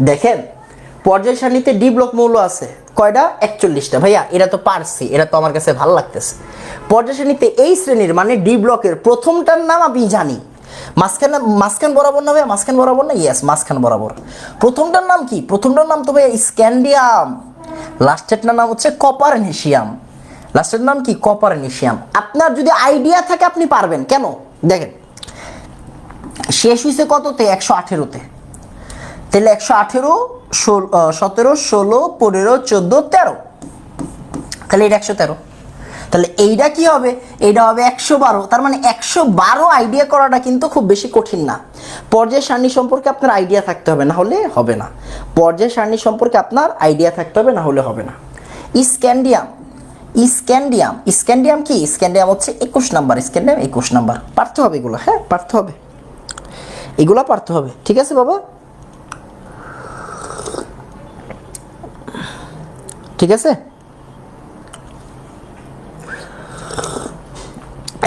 দেখেন পর্যায় সারণীতে ডি ব্লক মৌল আছে কয়টা? 41টা। ভাইয়া এটা তো পারছি, এটা তো আমার কাছে ভালো লাগতেছে। পর্যায় সারণীতে এই শ্রেণীর মানে ডি ব্লকের প্রথমটার নাম আমি জানি, মাঝখান বরাবর না ভাইয়া? মাঝখান বরাবর না? ইয়েস, মাঝখান বরাবর। প্রথমটার নাম কি? প্রথমটার নাম তো ভাইয়া স্ক্যান্ডিয়াম, লাস্টেরটার নাম হচ্ছে কপারনেশিয়াম। লাস্টের নাম কি? কপারনেশিয়াম। আপনার যদি আইডিয়া থাকে আপনি পারবেন। কেন? দেখেন শেষ হয়েছে কততে? 118তে। তাহলে 118, 17, 16, 15, 14, 13, তাহলে এটা 113। তাহলে এইটা কি হবে? এইটা হবে 112। তার মানে 112 আইডিয়া করাটা কিন্তু খুব বেশি কঠিন না। পর্যায় সারণী সম্পর্কে আপনার আইডিয়া থাকতে হবে, না হলে হবে না। পর্যায় সারণী সম্পর্কে আপনার আইডিয়া থাকতে হবে, না হলে হবে না। স্ক্যান্ডিয়াম, স্ক্যান্ডিয়াম, স্ক্যান্ডিয়াম কি? স্ক্যান্ডিয়াম হচ্ছে 21 নাম্বার, স্ক্যান্ডিয়াম 21 নাম্বার। পারতে হবে এগুলো, হ্যাঁ পারতে হবে, এগুলো পারতে হবে। ঠিক আছে বাবা, ঠিক আছে,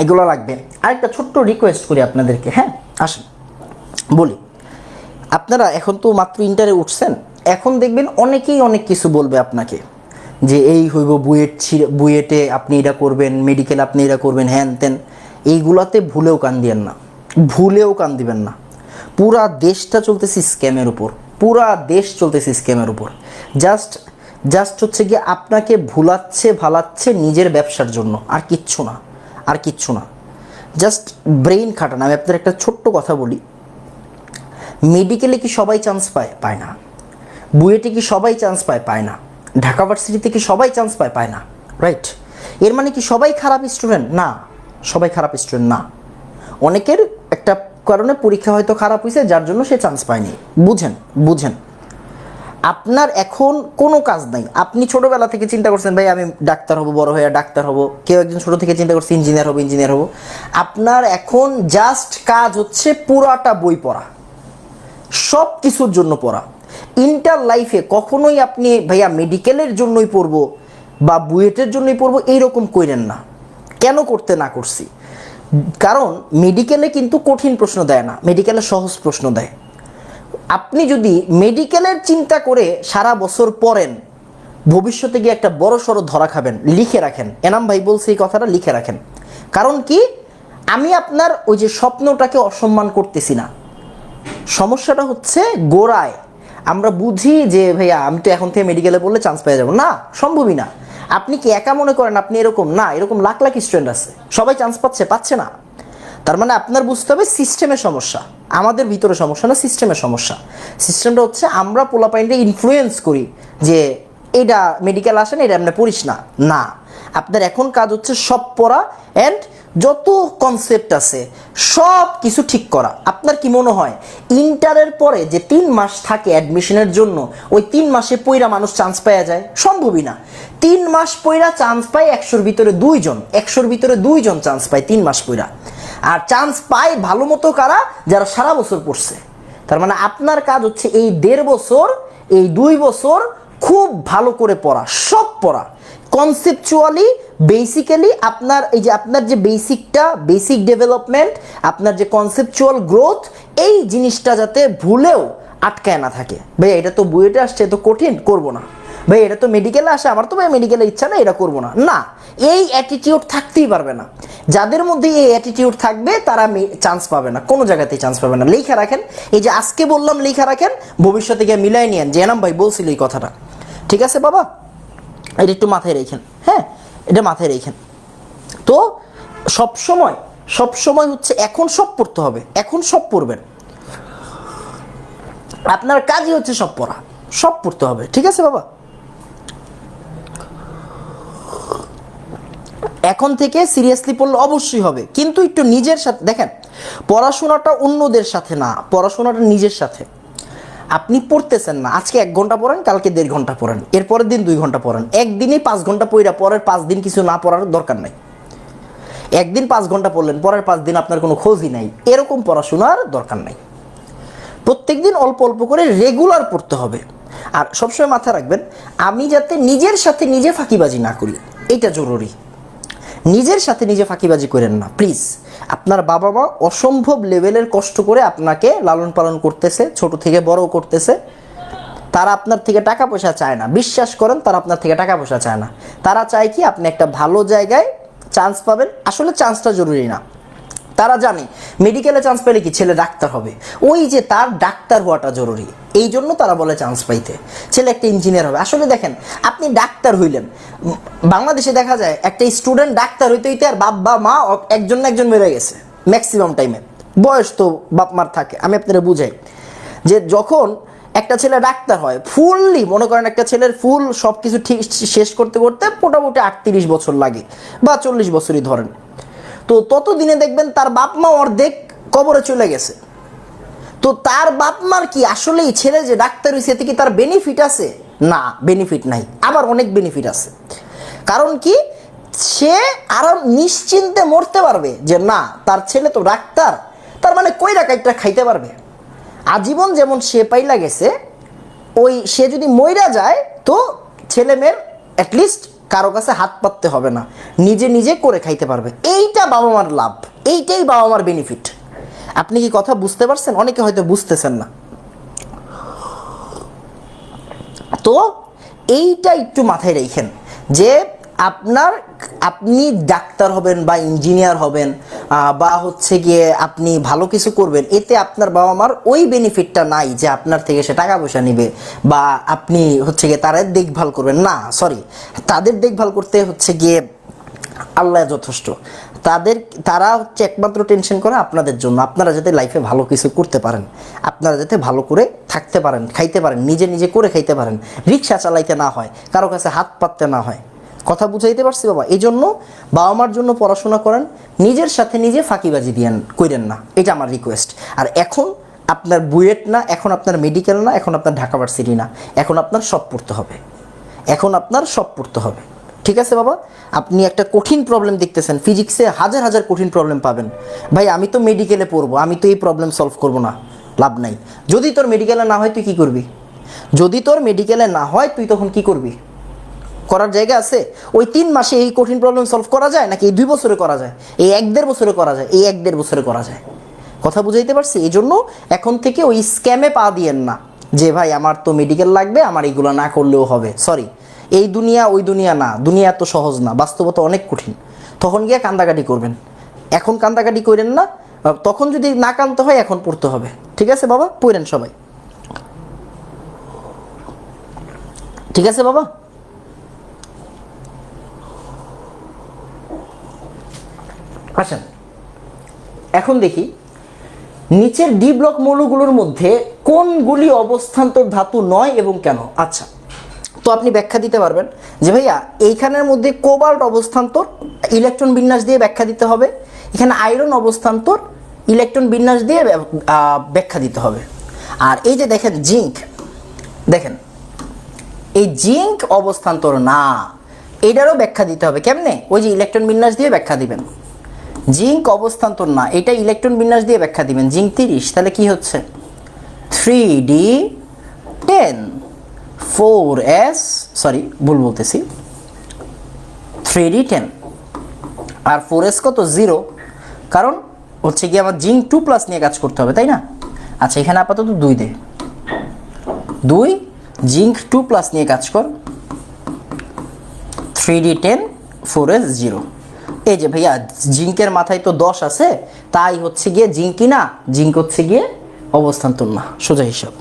এগুলো লাগবে। আরেকটা ছোট্ট রিকোয়েস্ট করি আপনাদেরকে, হ্যাঁ আসেন বলি। আপনারা এখন তো মাত্র ইন্টারে উঠছেন, এখন দেখবেন অনেকেই অনেক কিছু বলবে আপনাকে, যে এই হইব বুয়েটে আপনি এটা করবেন, মেডিকেল আপনি এটা করবেন, হ্যান তেন। এইগুলাতে ভুলেও কান দিবেন না, ভুলেও কান দিবেন না। পুরা দেশটা চলতেছে স্ক্যামের উপর, পুরা দেশ চলতেছে স্ক্যামের উপর। জাস্ট হচ্ছে গিয়ে আপনাকে ভুলাচ্ছে ভালাচ্ছে নিজের ব্যবসার জন্য, আর কিচ্ছু না, আর কিচ্ছু না। জাস্ট ব্রেইন খাটান। আমি আপনাদের একটা ছোট্ট কথা বলি, মেডিকেলে কি সবাই চান্স পায়? পায় না। বুয়েটে কি সবাই চান্স পায়? পায় না। ঢাকা ভার্সিটিতে কি সবাই চান্স পায়? পায় না, রাইট? এর মানে কি সবাই খারাপ স্টুডেন্ট? না, সবাই খারাপ স্টুডেন্ট না। অনেকের একটা কারণে পরীক্ষা হয়তো খারাপ হয়েছে, যার জন্য সে চান্স পায়নি। বুঝেন, বুঝেন। আপনার এখন কোনো কাজ নাই। আপনি ছোটবেলা থেকে চিন্তা করছেন ভাই আমি ডাক্তার হব, বড় হয়ে ডাক্তার হব। কেউ একজন ছোট থেকে চিন্তা করছে ইঞ্জিনিয়ার হব, ইঞ্জিনিয়ার হব। আপনার এখন জাস্ট কাজ হচ্ছে পুরাটা বই পড়া, সব কিছুর জন্য পড়া। ইন্টার লাইফে কখনোই আপনি ভাইয়া মেডিকেলের জন্যই পড়বো বা বুয়েটের জন্যই পড়বো এইরকম কইরেন না। কেন করতে না করছি? কারণ মেডিকেলে কিন্তু কঠিন প্রশ্ন দেয় না, মেডিকেলে সহজ প্রশ্ন দেয়। আপনি যদি মেডিকেলের চিন্তা করে সারা বছর পড়েন, ভবিষ্যতে গিয়ে একটা বড় সড়ো ধরা খাবেন। লিখে রাখেন, এনাম ভাই বলছে এই কথাটা লিখে রাখেন। কারণ কি, আমি আপনার ওই যে স্বপ্নটাকে অসম্মান করতেছি না। সমস্যাটা হচ্ছে গোড়ায় আমরা বুঝি যে ভাইয়া আমি তো এখন থেকে মেডিকেলে পড়লে চান্স পেয়ে যাবো, না, সম্ভবই না। আপনি কি একা মনে করেন আপনি এরকম? না, এরকম লাখ লাখ স্টুডেন্ট আছে, সবাই চান্স পাচ্ছে না। তার মানে আপনার বুঝতে হবে সিস্টেমের সমস্যা, আমাদের ভিতরে সমস্যা না, সিস্টেমের সমস্যা। সিস্টেমটা হচ্ছে আমরা পোলাপাইনটা ইনফ্লুয়েন্স করি যে এইটা মেডিকেল আসেন, এটা আপনি পড়িস না। না, আপনার এখন কাজ হচ্ছে সব পড়া অ্যান্ড যত কনসেপ্ট আছে সব কিছু ঠিক করা। আপনার কি মনে হয় ইন্টারের পরে যে 3 মাস থাকে অ্যাডমিশনের জন্য, ওই 3 মাসে পইরা মানুষ চান্স পাওয়া যায়? সম্ভবই না। 3 মাস পইরা চান্স পায় 100-র ভিতরে 2 জন, 100-র ভিতরে 2 জন চান্স পায় 3 মাস পইরা। আর চান্স পায় ভালো মতো কারা? যারা সারা বছর পড়ছে। তার মানে আপনার কাজ হচ্ছে এই 1.5 বছর, এই 2 বছর খুব ভালো করে পড়া, সব পড়া কনসেপচুয়ালি, বেসিক্যালি আপনার এই যে আপনার যে বেসিক ডেভেলপমেন্ট, আপনার যে কনসেপচুয়াল গ্রোথ, এই জিনিসটা যাতে ভুলেও আটকায় না থাকে। ভাই এটা তো বুয়েটে আসছে, এত কঠিন, করবো না। ভাই এটা তো মেডিকেলে আসে, আমার তো ভাই মেডিকেলে ইচ্ছা না, এটা করবো না। না, এই অ্যাটিটিউড থাকতেই পারবে না। যাদের মধ্যে এই অ্যাটিটিউড থাকবে তারা চান্স পাবে না, কোনো জায়গাতেই চান্স পাবে না। লেখা রাখেন, এই যে আজকে বললাম লেখা রাখেন, ভবিষ্যতে গিয়ে মিলাই নিয়েন যে এনাম ভাই বলছিল এই কথাটা। ঠিক আছে বাবা, এটা একটু মাথায় রেখেন। হ্যাঁ, এটা মাথায় রেখেন। তো সবসময় হচ্ছে এখন সব পড়তে হবে, এখন সব পড়বেন। আপনার কাজই হচ্ছে সব পড়া, সব পড়তে হবে। ঠিক আছে বাবা, এখন থেকে সিরিয়াসলি পড়লে অবশ্যই হবে, কিন্তু একটু নিজের সাথে দেখেন। পড়াশোনাটা অন্যদের সাথে না, পড়াশোনাটা নিজের সাথে। আপনি পড়তেছেন না, আজকে 1 ঘন্টা পড়েন, কালকে 1.5 ঘন্টা পড়েন, এরপরের দিন 2 ঘন্টা পড়েন। একদিনই 5 ঘন্টা পড়া, পরের 5 দিন কিছু না পড়ার দরকার নাই। একদিন 5 ঘন্টা পড়লেন, পরের 5 দিন আপনার কোনো খোঁজই নাই, এরকম পড়াশোনার দরকার নাই। প্রত্যেকদিন অল্প অল্প করে রেগুলার পড়তে হবে। আর সবসময় মাথায় রাখবেন, আমি যাতে নিজের সাথে নিজে ফাঁকিবাজি না করি, এটা জরুরি। নিজের সাথে নিজে ফাঁকিবাজি করেন না প্লিজ। আপনার বাবা মা অসম্ভব লেভেলের কষ্ট করে আপনাকে লালন পালন করতেছে, ছোট থেকে বড় করতেছে। তারা আপনার থেকে টাকা পয়সা চায় না, বিশ্বাস করেন, তারা আপনার থেকে টাকা পয়সা চায় না। তারা চায় কি আপনি একটা ভালো জায়গায় চান্স পাবেন। আসলে চান্সটা জরুরি না, তারা জানে মেডিকেলে চান্স পেলে কি ছেলে ডাক্তার হবে, ওই যে তার ডাক্তার হওয়াটা জরুরি, এই জন্য তারা বলে চান্স পাইতে। ছেলে একটা ইঞ্জিনিয়ার হবে। আসলে দেখেন, আপনি ডাক্তার হইলেন, বাংলাদেশে দেখা যায় একটা স্টুডেন্ট ডাক্তার হইতে হইতে আর বাপ বা মা একজন না একজন মেরে গেছে ম্যাক্সিমাম টাইমে। বয়স তো বাপ মার থাকে। আমি আপনারা বুঝাই যে যখন একটা ছেলে ডাক্তার হয়, ফুললি মনে করেন একটা ছেলের ফুল সব কিছু ঠিক শেষ করতে করতে মোটামুটি 38 বছর লাগে বা 40 বছরই ধরেন। তো ততদিনে দেখবেন তার বাপ মা অর্ধেক কবরে চলে গেছে। তো তার বাপ মার কি আসলেই ছেলে যে ডাক্তার হয়েছে এতে কি তার বেনিফিট আছে? না, বেনিফিট নাই। আবার অনেক বেনিফিট আছে। কারণ কি, সে আরো নিশ্চিন্তে মরতে পারবে যে না, তার ছেলে তো ডাক্তার, তার মানে কইরা কাইটা খাইতে পারবে। আজীবন যেমন সে পাইলা গেছে, ওই সে যদি মইরা যায় তো ছেলে মেয়ের অ্যাটলিস্ট কারো কাছে হাত পাততে হবে না, নিজে নিজে করে খাইতে পারবে। এইটা বাবা মার লাভ, এইটাই বাবা মার বেনিফিট। আপনি কি কথা বুঝতে পারছেন? অনেকে হয়তো বুঝতেছেন না। তো এইটা একটু মাথায় রেখেন যে আপনি ডাক্তার হবেন বা ইঞ্জিনিয়ার হবেন বা হচ্ছে গিয়ে আপনি ভালো কিছু করবেন, এতে আপনার বাবা মার ওই বেনিফিটটা নাই যে আপনার থেকে সে টাকা পয়সা নিবে বা আপনি হচ্ছে গিয়ে তারা দেখভাল করবেন। না, সরি, তাদের দেখভাল করতে হচ্ছে গিয়ে আল্লাহ যথেষ্ট। তারা হচ্ছে একমাত্র টেনশন করে আপনাদের জন্য, আপনারা যাতে লাইফে ভালো কিছু করতে পারেন, আপনারা যাতে ভালো করে থাকতে পারেন, খাইতে পারেন, নিজে নিজে করে খাইতে পারেন, রিক্সা চালাইতে না হয়, কারো কাছে হাত পাততে না হয়। কথা বুঝাইতে পারছি বাবা? এই জন্য বাবা মার জন্য পড়াশোনা করেন, নিজের সাথে নিজে ফাঁকিবাজি কইরেন না, এটা আমার রিকোয়েস্ট। আর এখন আপনার বুয়েট না, এখন আপনার মেডিকেল না, এখন আপনার ঢাকা ভার্সিটি না, এখন আপনার সব পড়তে হবে, এখন আপনার সব পড়তে হবে। ঠিক আছে বাবা? আপনি একটা কঠিন প্রবলেম দেখতেছেন, ফিজিক্সে হাজার হাজার কঠিন প্রবলেম পাবেন। ভাই আমি তো মেডিকেলে পড়বো, আমি তো এই প্রবলেম সলভ করবো না, লাভ নাই। যদি তোর মেডিকেলে না হয় তুই কী করবি? যদি তোর মেডিকেলে না হয় তুই তখন কি করবি? করার জায়গা আছে? ওই 3 মাসে এই কঠিন প্রবলেম সলভ করা যায় নাকি এই 2 বছরে করা যায়, এই 1-1.5 বছরে করা যায়, এই 1-1.5 বছরে করা যায়? কথা বুঝাইতে পারছি? এই জন্য এখন থেকে ওই স্ক্যামে পা দিয়েন না যে ভাই আমার তো মেডিকেল লাগবে, আমার এগুলো না করলেও হবে। সরি, এই দুনিয়া ওই দুনিয়া না, দুনিয়া এত সহজ না, বাস্তবতা অনেক কঠিন। তখন গিয়ে কান্দাকাটি করবেন, এখন কান্দাকাটি করেন না। তখন যদি না কানতে হয় এখন পড়তে হবে। ঠিক আছে বাবা, পড়েন সবাই। ঠিক আছে বাবা। আসেন এখন দেখি নিচের ডি ব্লক মৌলগুলোর মধ্যে কোনগুলি অবস্থান্তর ধাতু নয় এবং কেন। আচ্ছা, তো আপনি ব্যাখ্যা দিতে পারবেন যে ভাইয়া এইখানের মধ্যে কোবাল্ট অবস্থান্তর, ইলেকট্রন বিন্যাস দিয়ে ব্যাখ্যা দিতে হবে। এখানে আয়রন অবস্থান্তর, ইলেকট্রন বিন্যাস দিয়ে ব্যাখ্যা দিতে হবে। আর এই যে দেখেন জিঙ্ক, দেখেন এই জিঙ্ক অবস্থান্তর না, এটারও ব্যাখ্যা দিতে হবে। কেমনে? ওই যে ইলেকট্রন বিন্যাস দিয়ে ব্যাখ্যা দিবেন। জিঙ্ক অবস্থান্তর না, এটা ইলেকট্রন বিন্যাস দিয়ে ব্যাখ্যা দিবেন। জিঙ্ক 30, তাহলে কি হচ্ছে 3d10 4s, সরি ভুল বলতেছি, 3d10 আর 4s কত 0, কারণ হচ্ছে কি আমার জিঙ্ক 2+ নিয়ে কাজ করতে হবে, তাই না? আচ্ছা, এখানে আপাতত 2 দে, 2 জিঙ্ক 2+ নিয়ে কাজ কর, 3d10 4s 0। এই যে ভাইয়া জিঙ্কের মাথায় তো 10 আছে, তাই হচ্ছে গিয়ে জিঙ্কই না, জিঙ্ক হচ্ছে গিয়ে অবস্থান্তর না, সোজা হিসাব।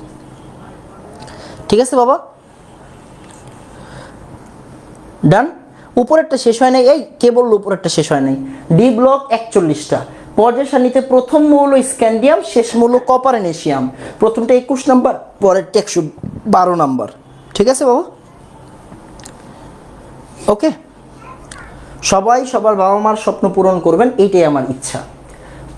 ঠিক আছে বাবা, ডান। উপরেরটা শেষ হয় নাই, এই কে বললো উপরেরটা শেষ হয় নাই? ডি ব্লক 41টা পর্যায় সারণীতে প্রথম মৌল স্ক্যান্ডিয়াম, শেষ মৌল কপারেনেশিয়াম। প্রথমটা 21 নাম্বার, পরেরটা 112 নাম্বার। ঠিক আছে বাবা, ওকে। সবাই সবার বাবা মার স্বপ্ন পূরণ করবেন, এইটাই আমার ইচ্ছা।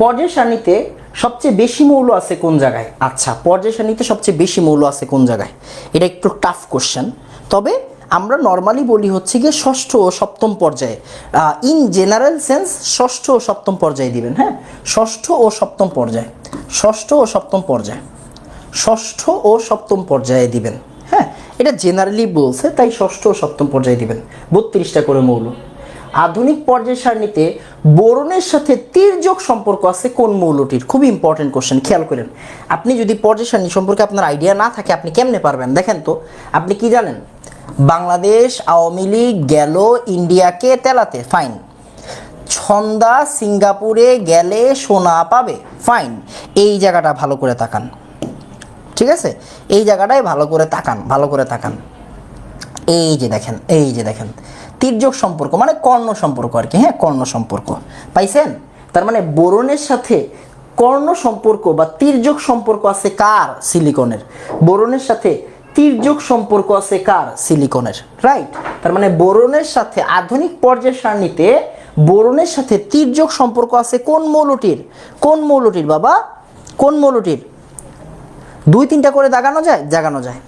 পর্যায় সারণীতে সবচেয়ে বেশি মৌল আছে কোন জায়গায়? আচ্ছা, পর্যায় সারণীতে সবচেয়ে বেশি মৌল আছে কোন জায়গায়? এটা একটু টাফ কোশ্চেন, তবে আমরা নর্মালি বলি হচ্ছে গিয়ে ষষ্ঠ ও সপ্তম পর্যায়ে। ইন জেনারেল সেন্স ষষ্ঠ ও সপ্তম পর্যায়ে দিবেন। হ্যাঁ, ষষ্ঠ ও সপ্তম পর্যায়ে, ষষ্ঠ ও সপ্তম পর্যায়ে, ষষ্ঠ ও সপ্তম পর্যায়ে দিবেন। হ্যাঁ, এটা জেনারেলি বলছে, তাই ষষ্ঠ ও সপ্তম পর্যায়ে দিবেন। 32টা করে মৌল। আধুনিক পর্যায় সারণীতে বোরনের সাথে তির্যক সম্পর্ক আছে কোন মৌলটির? খুবই ইম্পর্টেন্ট কোশ্চেন, খেয়াল করেন। আপনি যদি পর্যায় সারণী সম্পর্কে আপনার আইডিয়া না থাকে, আপনি কেমনে পারবেন? দেখেন তো, আপনি কি জানেন? বাংলাদেশ আওয়ামী লীগ গেল ইন্ডিয়াকে তেলাতে, ফাইন। ছন্দা সিঙ্গাপুরে গেলে সোনা পাবে, ফাইন। এই জায়গাটা ভালো করে তাকান, ঠিক আছে? এই জায়গাটায় ভালো করে তাকান, ভালো করে তাকান। এই যে দেখেন, এই যে দেখেন তির্যক সম্পর্ক মানে কর্ণ সম্পর্ক আর কি। হ্যাঁ, কর্ণ সম্পর্ক পাইছেন? তার মানে বোরনের সাথে কর্ণ সম্পর্ক বা তির্যক সম্পর্ক আছে কার? সিলিকনের। বোরনের সাথে তির্যক সম্পর্ক আছে কার? সিলিকনের, রাইট? তার মানে বোরনের সাথে আধুনিক পর্যায় সারণীতে বোরনের সাথে তির্যক সম্পর্ক আছে কোন মৌলটির? কোন মৌলটির বাবা? কোন মৌলটির? 2-3টা করে দাগানো যায়? জাগানো যায়।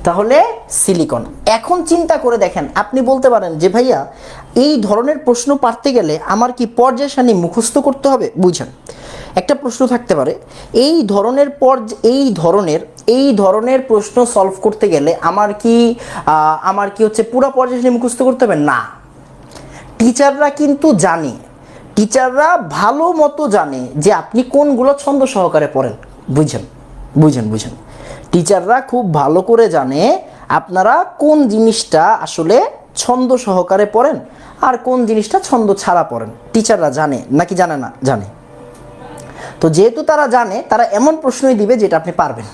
তাহলে সিলিকন। এখন চিন্তা করে দেখেন, আপনি বলতে পারেন যে ভাইয়া এই ধরনের প্রশ্ন পারতে গেলে আমার কি পর্যায় সারণী মুখস্থ করতে হবে? বুঝেন, একটা প্রশ্ন থাকতে পারে এই ধরনের এই ধরনের প্রশ্ন সলভ করতে গেলে আমার কি হচ্ছে পুরো পর্যায় সারণী মুখস্থ করতে হবে? না। টিচাররা কিন্তু জানে, টিচাররা ভালো মতো জানে যে আপনি কোনগুলো ছন্দ সহকারে পড়েন। বুঝেন বুঝেন বুঝেন টিচাররা খুব ভালো করে জানে আপনারা কোন জিনিসটা আসলে ছন্দ সহকারে পড়েন আর কোন জিনিসটা ছন্দ ছাড়া পড়েন। টিচাররা জানে, নাকি জানে না? জানে। তো যেহেতু তারা জানে, তারা এমন প্রশ্নই দিবে যেটা আপনি পারবেন,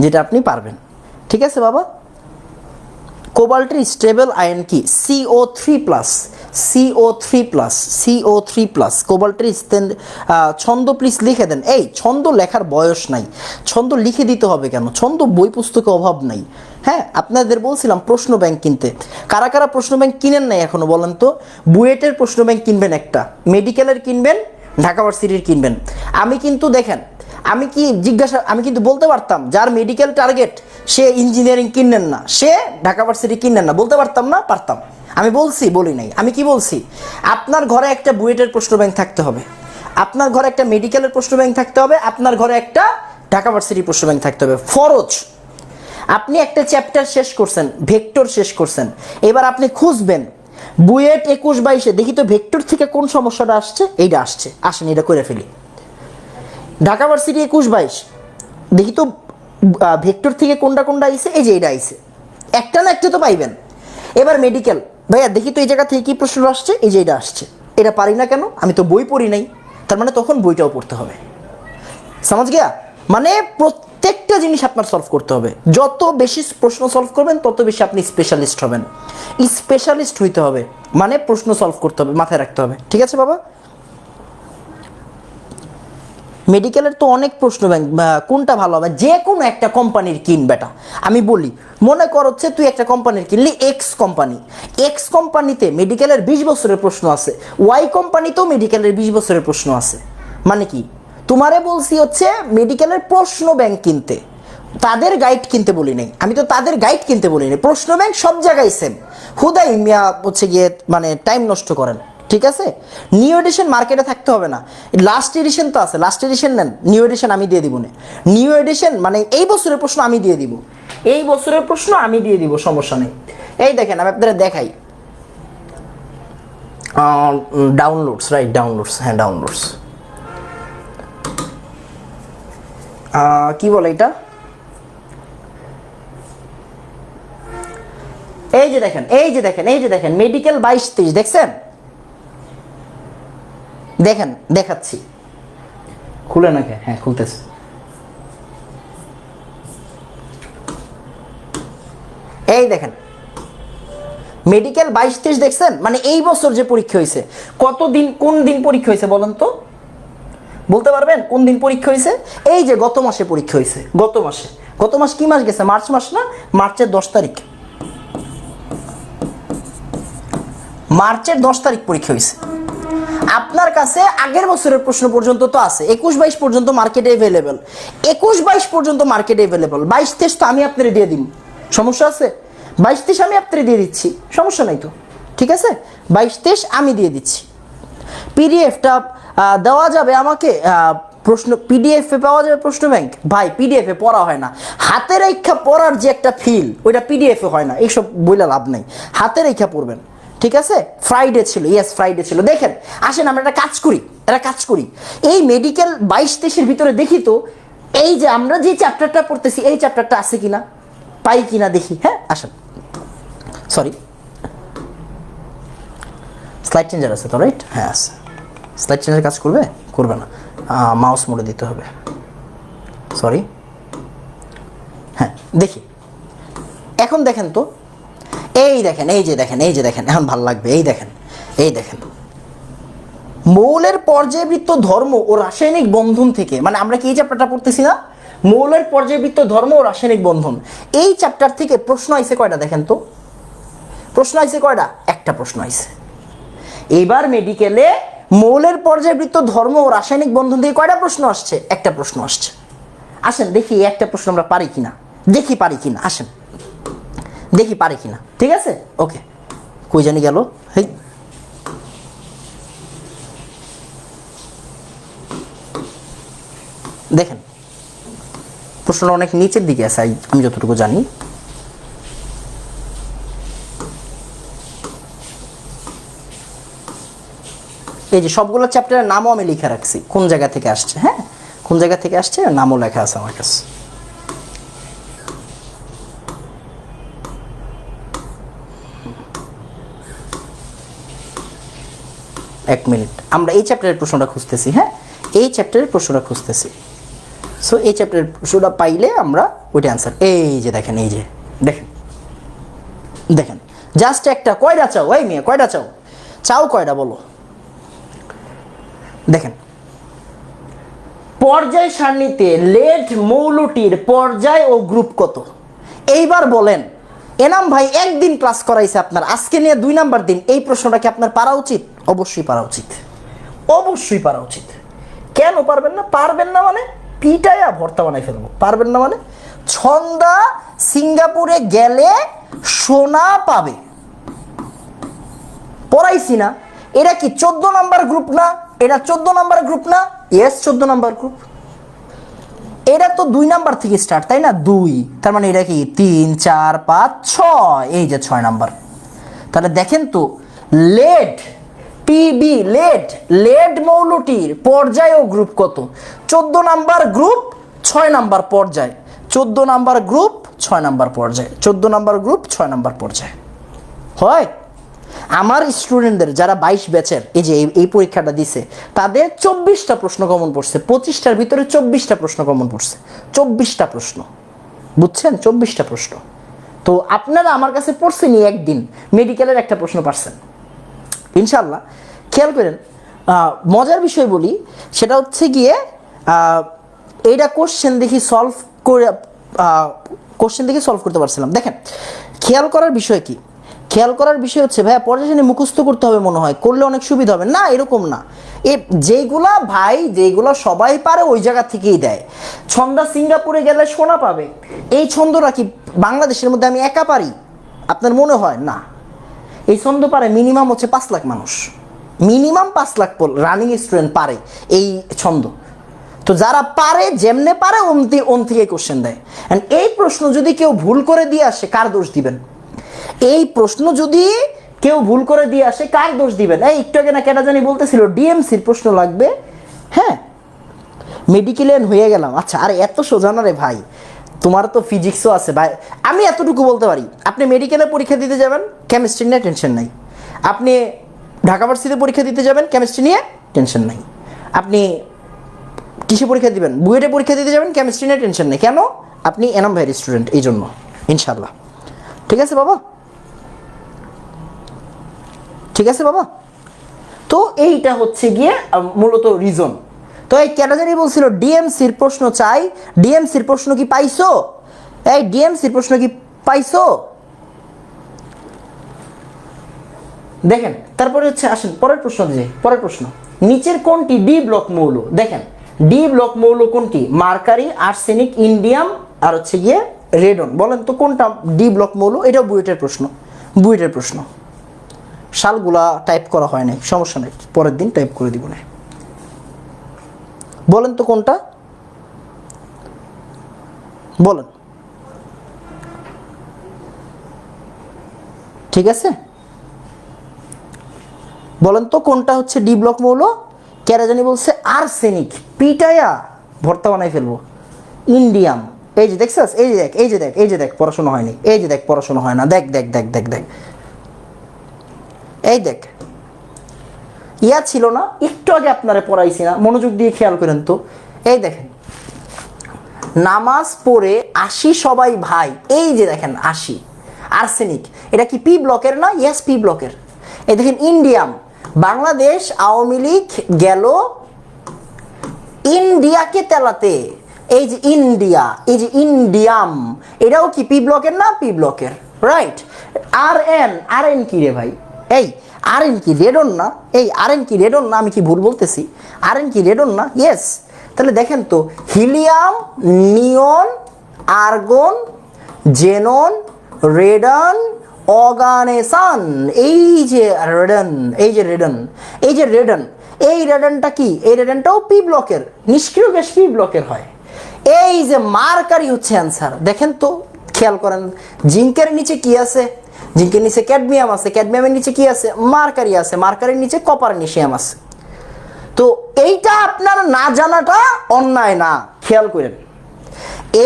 যেটা আপনি পারবেন। ঠিক আছে বাবা? কোবাল্টের স্টেবল আয়ন কি? CO3+, CO3+, CO3+। কোবাল্টের ছন্দ প্লিজ লিখে দেন। এই ছন্দ লেখার বয়স নাই, ছন্দ লিখে দিতে হবে কেন? ছন্দ বই পুস্তকে অভাব নাই। হ্যাঁ, আপনাদের বলছিলাম প্রশ্ন ব্যাংক কিনতে। কারা কারা প্রশ্ন ব্যাংক কিনেন নাই এখনো বলেন তো? বুয়েটের প্রশ্ন ব্যাংক কিনবেন একটা, মেডিকেলের কিনবেন, ঢাকা ভার্সিটির কিনবেন। আমি কিন্তু দেখেন, আমি কিন্তু বলতে পারতাম যার মেডিকেল টার্গেট সে ইঞ্জিনিয়ারিং কিনেন না, সে ঢাকা ভার্সিটি কিনেন না, বলতে পারতাম না? পারতাম। আমি বলছি? বলি নাই। আমি কি বলছি? আপনার ঘরে একটা বুয়েটের প্রশ্ন ব্যাংক থাকতে হবে, আপনার ঘরে একটা মেডিকেলের প্রশ্ন ব্যাংক থাকতে হবে, আপনার ঘরে একটা ঢাকা ভার্সিটির প্রশ্ন ব্যাংক থাকতে হবে, ফরজ। আপনি একটা চ্যাপ্টার শেষ করছেন, ভেক্টর শেষ করছেন, এবার আপনি খুঁজবেন বুয়েট 21-22-এ দেখি তো ভেক্টর থেকে কোন সমস্যাটা আসছে। এইটা আসছে, আসেন এটা করে ফেলি। ঢাকা ভার্সিটি 21-22 দেখি তো ভেক্টর থেকে কোনটা কোনটা আইছে, এই যে এটা আইছে, একটা না একটা তো পাইবেন। এবার মেডিকেল ভাইয়া দেখি তো এই জায়গা থেকে কি প্রশ্ন আসছে, এই যে এটা আসছে, এটা পারি না কেন, আমি তো বই পড়ি নাই, তার মানে তখন বইটাও পড়তে হবে। সমাজ গিয়া, মানে প্রত্যেকটা জিনিস আপনার সলভ করতে হবে। যত বেশি প্রশ্ন সলভ করবেন তত বেশি আপনি স্পেশালিস্ট হবেন। স্পেশালিস্ট হইতে হবে মানে প্রশ্ন সলভ করতে হবে, মাথায় রাখতে হবে, ঠিক আছে বাবা? মেডিকেলের তো অনেক প্রশ্ন ব্যাংক, কোনটা ভালো হবে, যে কোনো একটা কোম্পানির কিন বেটা। আমি বলি মনে কর হচ্ছে তুই একটা কোম্পানির কিনলি, এক্স কোম্পানি, এক্স কোম্পানিতে মেডিকেলের 20 বছরের প্রশ্ন আছে, ওয়াই কোম্পানিতেও মেডিকেলের 20 বছরের প্রশ্ন আছে। মানে কি, তোমারে বলছি হচ্ছে মেডিকেলের প্রশ্ন ব্যাংক কিনতে, তাদের গাইড কিনতে বলি নাই, আমি তো তাদের গাইড কিনতে বলি নাই। প্রশ্ন ব্যাংক সব জায়গায় সেম, হুদাই মিয়া হচ্ছে গিয়ে মানে টাইম নষ্ট করেন, ঠিক আছে? নিউ এডিশন মার্কেটে থাকতে হবে না, লাস্ট এডিশন তো আছে, লাস্ট এডিশন নেন, নিউ এডিশন আমি দিয়ে দিব না। নিউ এডিশন মানে এই বছরের প্রশ্ন আমি দিয়ে দিব, এই বছরের প্রশ্ন আমি দিয়ে দিব, সমস্যা নেই। এই দেখেন আমি আপনারা দেখাই, ডাউনলোডস, রাইট, ডাউনলোডস, হ্যাঁ ডাউনলোডস, কি বলে এটা, এই যে দেখেন, এই যে দেখেন, এই যে দেখেন মেডিকেল 22-23 দেখছেন, দেখেন দেখাচ্ছি, খুলে নাকি, হ্যাঁ খুলতেছে, এই দেখেন মেডিকেল 22-23 দেখছেন, মানে এই বছর যে পরীক্ষা হয়েছে, কতদিন কোন দিন পরীক্ষা হয়েছে বলেন তো, বলতে পারবেন কোন দিন পরীক্ষা হয়েছে? এই যে গত মাসে পরীক্ষা হয়েছে, গত মাসে, গত মাস কি মাস গেছে, মার্চ মাস না, মার্চের 10 তারিখ, মার্চের 10 তারিখ পরীক্ষা হয়েছে। আপনার কাছে আগের বছরের প্রশ্ন পর্যন্ত তো আছে, 21-22 পর্যন্ত মার্কেটে অ্যাভেলেবল, 21-22 পর্যন্ত মার্কেটে অ্যাভেলেবল, 22-23 তো আমি আপনারে দিয়ে দিব, সমস্যা আছে? 22-23 আমি আপনারে দিয়ে দিচ্ছি, সমস্যা নাই তো, ঠিক আছে? 22-23 আমি দিয়ে দিচ্ছি। পিডিএফটা দেওয়া যাবে আমাকে, প্রশ্ন পিডিএফে পাওয়া যাবে প্রশ্ন ব্যাংক? ভাই পিডিএফে পড়া হয় না, হাতে রেখা পড়ার যে একটা ফিল ওইটা পিডিএফে হয় না, এইসব বইলে লাভ নাই, হাতে রেখা পড়বেন, ঠিক আছে? ফ্রাইডে ছিল, ইয়েস ফ্রাইডে ছিল। দেখেন আসেন আমরা একটা কাজ করি, একটা কাজ করি, এই মেডিকেল 22-23-এর ভিতরে দেখি তো এই যে আমরা যে চ্যাপ্টারটা পড়তেছি এই চ্যাপ্টারটা আছে কিনা, পাই কিনা দেখি, হ্যাঁ আসেন। সরি, স্লাইড চেঞ্জার আছে তো, রাইট? হ্যাঁ আছে, স্লাইড চেঞ্জার কাজ করবে, করবে না, মাউস মোডে দিতে হবে, সরি। হ্যাঁ দেখি, এখন দেখেন তো, এই দেখেন, এই যে দেখেন, এই যে দেখেন, এখন ভালো লাগবে, এই দেখেন, এই দেখেন মৌলের পর্যায়বৃত্ত ধর্ম ও রাসায়নিক বন্ধন থেকে, মানে আমরা কি এই চ্যাপ্টারটা পড়তেছি না, মৌলের পর্যায়বৃত্ত ধর্ম ও রাসায়নিক বন্ধন, এই চ্যাপ্টার থেকে প্রশ্ন আইছে কয়টা দেখেন তো, প্রশ্ন আইছে কয়টা, একটা প্রশ্ন আইছে। এবার মেডিকেলে মৌলের পর্যায়বৃত্ত ধর্ম ও রাসায়নিক বন্ধন থেকে কয়টা প্রশ্ন আসছে, একটা প্রশ্ন আসছে। আসেন দেখি একটা প্রশ্ন আমরা পারি কিনা, দেখি পারি কিনা, আসেন দেখি পারি কিনা, ঠিক আছে? ওকে, কই জানি গেল, হেই দেখেন প্রশ্নটা অনেক নিচের দিকে আছে আমি যতটুকু জানি। এই যে সবগুলো চ্যাপ্টারের নামও আমি লিখে রাখছি, কোন জায়গা থেকে আসছে, হ্যাঁ কোন জায়গা থেকে আসছে নামও লেখা আছে আমার কাছে। এক মিনিট, আমরা এই চ্যাপ্টারের প্রশ্নটা খুঁজতেছি, হ্যাঁ এই চ্যাপ্টারের প্রশ্নটা খুঁজতেছি। সো এই চ্যাপ্টারের প্রশ্নটা পাইলে আমরা ওইটা অ্যান্সার, এই যে দেখেন, এই যে দেখেন, দেখেন জাস্ট একটা, কয়টা চাও ওই মেয়ে, কয়টা চাও, চাও কয়টা বলো, দেখেন পর্যায় সারণীতে লেড মৌলটির পর্যায় ও গ্রুপ কত? এইবার বলেন এনাম ভাই একদিন ক্লাস করাইছে আপনার, আজকে নিয়ে 2 নাম্বার দিন, এই প্রশ্নটা কি আপনার পারা উচিত? অবশ্যই পারা উচিত, অবশ্যই পারা উচিত। কেন পারবেন না? পারবেন না মানে পিটাইয়া ভর্তা বানাই ফেলবো, পারবেন না মানে ছন্দা সিঙ্গাপুরে গেলে সোনা পাবে, পড়াইছি না? এটা কি 14 নাম্বার গ্রুপ না? এটা 14 নাম্বার গ্রুপ না? Yes 14 number group. এটা তো 2 নাম্বার থেকে স্টার্ট, তাই না? 2, তার মানে এটা কি 3 4 5 6, এই যে 6 নাম্বার। তাহলে দেখেন তো লেড পিবি লেড, লেড মৌলটির পর্যায় ও গ্রুপ কত? 14 নাম্বার গ্রুপ 6 নাম্বার পর্যায়, 14 নাম্বার গ্রুপ 6 নাম্বার পর্যায়, 14 নাম্বার গ্রুপ 6 নাম্বার পর্যায় হয়। আমার স্টুডেন্টদের যারা 22 ব্যাচের এই যে এই পরীক্ষাটা দিছে তাদের 24টা প্রশ্ন কমন পড়ছে, 25টার ভিতরে 24টা প্রশ্ন কমন পড়ছে, 24টা প্রশ্ন, বুঝছেন? 24টা প্রশ্ন। তো আপনারা আমার কাছে পড়ছেনি একদিন, মেডিকেলের একটা প্রশ্ন পারছেন ইনশাল্লাহ। খেয়াল করেন, মজার বিষয় বলি, সেটা হচ্ছে গিয়ে এইটা কোশ্চেন দেখি সলভ করে, কোশ্চেন দেখি সলভ করতে পারছিলাম। দেখেন খেয়াল করার বিষয় কি, খেয়াল করার বিষয় হচ্ছে ভাইয়া পর্যায় সারণী মুখস্থ করতে হবে মনে হয়, করলে অনেক সুবিধা হবে না, এরকম না। যেগুলা ভাই যেগুলা সবাই পারে ওই জায়গা থেকেই দেয়। ছন্দা সিঙ্গাপুরে গেলে সোনা পাবে, এই ছন্দটা কি বাংলাদেশের মধ্যে আমি একা পারি? আপনার মনে হয় না? এই ছন্দ পারে মিনিমাম হচ্ছে 5 লাখ মানুষ, মিনিমাম 5 লাখ রানিং স্টুডেন্ট পারে এই ছন্দ। তো যারা পারে, যেমনে পারে ওন থেকে কোশ্চেন দেয়। এই প্রশ্ন যদি কেউ ভুল করে দিয়ে আসে কার দোষ দিবেন? এই প্রশ্ন যদি কেউ ভুল করে দিয়ে আসে কার দোষ দিবেন? এই একটু আগে না কেটা জানি বলতেছিল ডিএমসির প্রশ্ন লাগবে, হ্যাঁ মেডিকেলিয়ান হয়ে গেলাম। আচ্ছা, আরে এত সোজা না রে ভাই, তোমার তো ফিজিক্সও আছে ভাই। আমি এতটুকু বলতে পারি, আপনি মেডিকেলে পরীক্ষা দিতে যাবেন, কেমিস্ট্রি নিয়ে টেনশন নাই। আপনি ঢাকা ভার্সিটিতে পরীক্ষা দিতে যাবেন, কেমিস্ট্রি নিয়ে টেনশন নাই। আপনি কিসে পরীক্ষা দিবেন, বুয়েটে পরীক্ষা দিতে যাবেন, কেমিস্ট্রি নিয়ে টেনশন নেই। কেন? আপনি এনাম ভাইয়ের স্টুডেন্ট, এই জন্য ইনশাল্লাহ। ঠিক আছে বাবা, ঠিক আছে বাবা। তো এইটা হচ্ছে গিয়ে মূলত রিজন। তো এই ক্যাটাগরি বলছিল ডিএমসির প্রশ্ন চাই, ডিএমসির প্রশ্ন কি পাইছো? এই ডিএমসির প্রশ্ন কি পাইছো? দেখেন তারপরে হচ্ছে আসেন পরের প্রশ্ন দিয়ে, পরের প্রশ্ন, নিচের কোনটি ডি ব্লক মৌল? দেখেন ডি ব্লক মৌল কোনটি? মার্কারি, আর্সেনিক, ইন্ডিয়াম আর হচ্ছে গিয়ে রেডন। বলেন তো কোনটা ডি ব্লক মৌল? এটাও বুয়েটের প্রশ্ন, বুয়েটের প্রশ্ন। সালগুলা টাইপ করা হয় নাই, সমস্যা নেই, পরের দিন টাইপ করে দিব না। বলেন তো কোনটা, বলেন। ঠিক আছে, বলেন তো কোনটা হচ্ছে ডি ব্লক মৌল? কেরা জানি বলছে আর্সেনিক, পিটায়া ভর্তা বানাই ফেলবো। ইন্ডিয়াম, এই যে দেখছিস, এই যে দেখ, এই যে দেখ, এই যে দেখ, পড়াশোনা হয়নি, এই যে দেখ পড়াশোনা হয় না, দেখ দেখ দেখ দেখ দেখ, এই দেখ, ইয়া ছিল না একটু আগে আপনারা পড়াইছি না, মনোযোগ দিয়ে খেয়াল করেন তো। এই দেখেন নামাজ পড়ে আসি সবাই ভাই, এই যে দেখেন আসি, আর্সেনিক, এটা কি পি ব্লকের না? ইয়েস পি ব্লকের। এই দেখেন ইন্ডিয়াম, বাংলাদেশ আওয়ামী লীগ গেল ইন্ডিয়াকে তেলাতে, এই যে ইন্ডিয়া, এই যে ইন্ডিয়াম, এটাও কি পি ব্লকের না? পি ব্লকের, রাইট। আর এন কি রে ভাই? এই আর এন কি রেডন না? এই আর এন কি রেডন না? আমি কি ভুল বলতেছি? আর এন কি রেডন না? ইয়েস। তাহলে দেখেন তো হিলিয়াম, নিয়ন, আর্গন, জেনন, রেডন, অর্গানেশন, এই যে রেডন, এই যে রেডন, এই যে রেডন, এই রেডনটা কি? এই রেডনটাও পি ব্লকের, নিষ্ক্রিয় গ্যাস পি ব্লকের হয়। এই যে মার্কারি হচ্ছে অ্যান্সার। দেখেন তো খেয়াল করেন, জিঙ্কের নিচে কি আছে? জিঙ্কের নিচে ক্যাডমিয়াম আছে, ক্যাডমিয়ামের নিচে কি আছে? মার্কারি আছে, মার্কারির নিচে কপারনিশিয়াম আছে। তো এইটা আপনার না জানাটা অন্যায় না, খেয়াল করেন,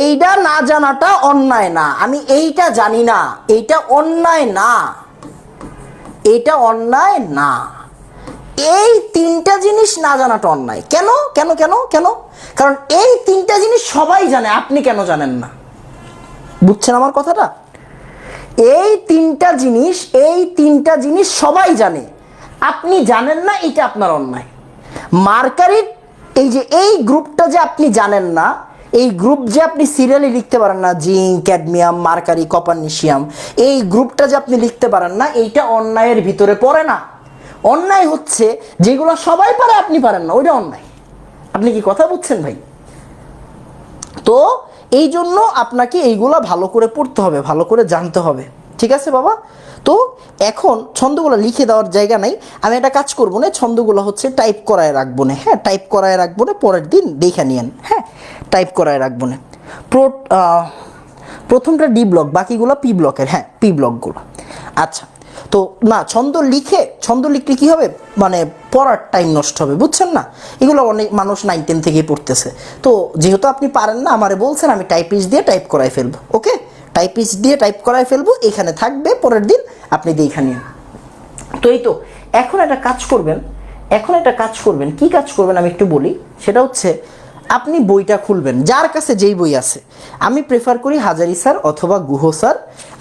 এইটা না জানাটা অন্যায় না। আমি এইটা জানি না, এইটা অন্যায় না, এইটা অন্যায় না। এই তিনটা জিনিস না জানাটা অন্যায়। কেন কেন কেন কেন? কারণ এই তিনটা জিনিস সবাই জানে, আপনি কেন জানেন না? বুঝছেন আমার কথাটা? এই তিনটা জিনিস, এই তিনটা জিনিস সবাই জানে, আপনি জানেন না, এটা আপনার অন্যায়। মার্কারির এই যে এই গ্রুপটা যে আপনি জানেন না, এই গ্রুপ যে আপনি সিরিয়ালি লিখতে পারেন না, জিঙ্ক, ক্যাডমিয়াম, মার্কারি, কপারনিশিয়াম, এই গ্রুপটা যে আপনি লিখতে পারেন না, এইটা অন্যায়ের ভিতরে পড়ে না। অন্যায় হচ্ছে যেগুলো সবাই পারে আপনি পারেন না, ওইটা অন্যায়। আপনি কি কথা বুঝছেন ভাই? তো এই জন্য আপনাকে এইগুলা ভালো করে পড়তে হবে, ভালো করে জানতে হবে। ঠিক আছে বাবা? তো এখন ছন্দগুলো লিখে দেওয়ার জায়গা নাই, আমি একটা কাজ করবো না, ছন্দগুলো হচ্ছে টাইপ করায় রাখবো না। হ্যাঁ, টাইপ করায় রাখবো না, পরের দিন দেখে নিয়েন। হ্যাঁ, টাইপ করায় রাখবো না। প্রথমটা ডি ব্লক, বাকিগুলো পি ব্লকের। হ্যাঁ, পি ব্লকগুলো। আচ্ছা, তো না, ছন্দ লিখলে কী হবে, মানে পড়ার টাইম নষ্ট হবে, বুঝছেন না? এগুলো অনেক মানুষ 9-10 থেকেই পড়তেছে। তো যেহেতু আপনি পারেন না, আমারে বলছেন, আমি টাইপিস্ট দিয়ে টাইপ করাই ফেলবো। ওকে, টাইপিস্ট দিয়ে টাইপ করাই ফেলবো, এখানে থাকবে, পরের দিন আপনি দেখে নিন। তো এই তো এখন একটা কাজ করবেন, কি কাজ করবেন আমি একটু বলি। সেটা হচ্ছে আপনি বইটা খুলবেন, যার কাছে যেই বই আছে। আমি প্রেফার করি হাজারি স্যার অথবা গুহ স্যার,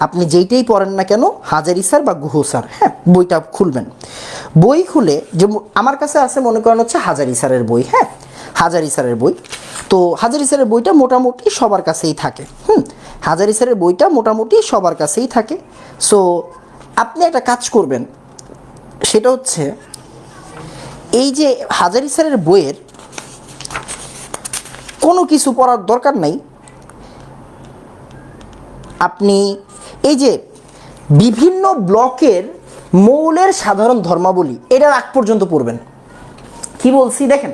আপনি যেইটাই পড়েন না কেন, হাজারি স্যার বা গুহ স্যার, হ্যাঁ, বইটা খুলবেন। বই খুলে, যে আমার কাছে আছে মনে করেন হচ্ছে হাজারি স্যারের বই, হ্যাঁ, হাজারি স্যারের বই। তো হাজারি স্যারের বইটা মোটামুটি সবার কাছেই থাকে, হাজারি স্যারের বইটা মোটামুটি সবার কাছেই থাকে। সো আপনি একটা কাজ করবেন, সেটা হচ্ছে এই যে হাজারি স্যারের বইয়ের কোনো কিছু পড়ার দরকার নাই। আপনি এই যে বিভিন্ন ব্লকের মৌলের সাধারণ ধর্মাবলী, এটার আগ পর্যন্ত পড়বেন। কি বলছি দেখেন,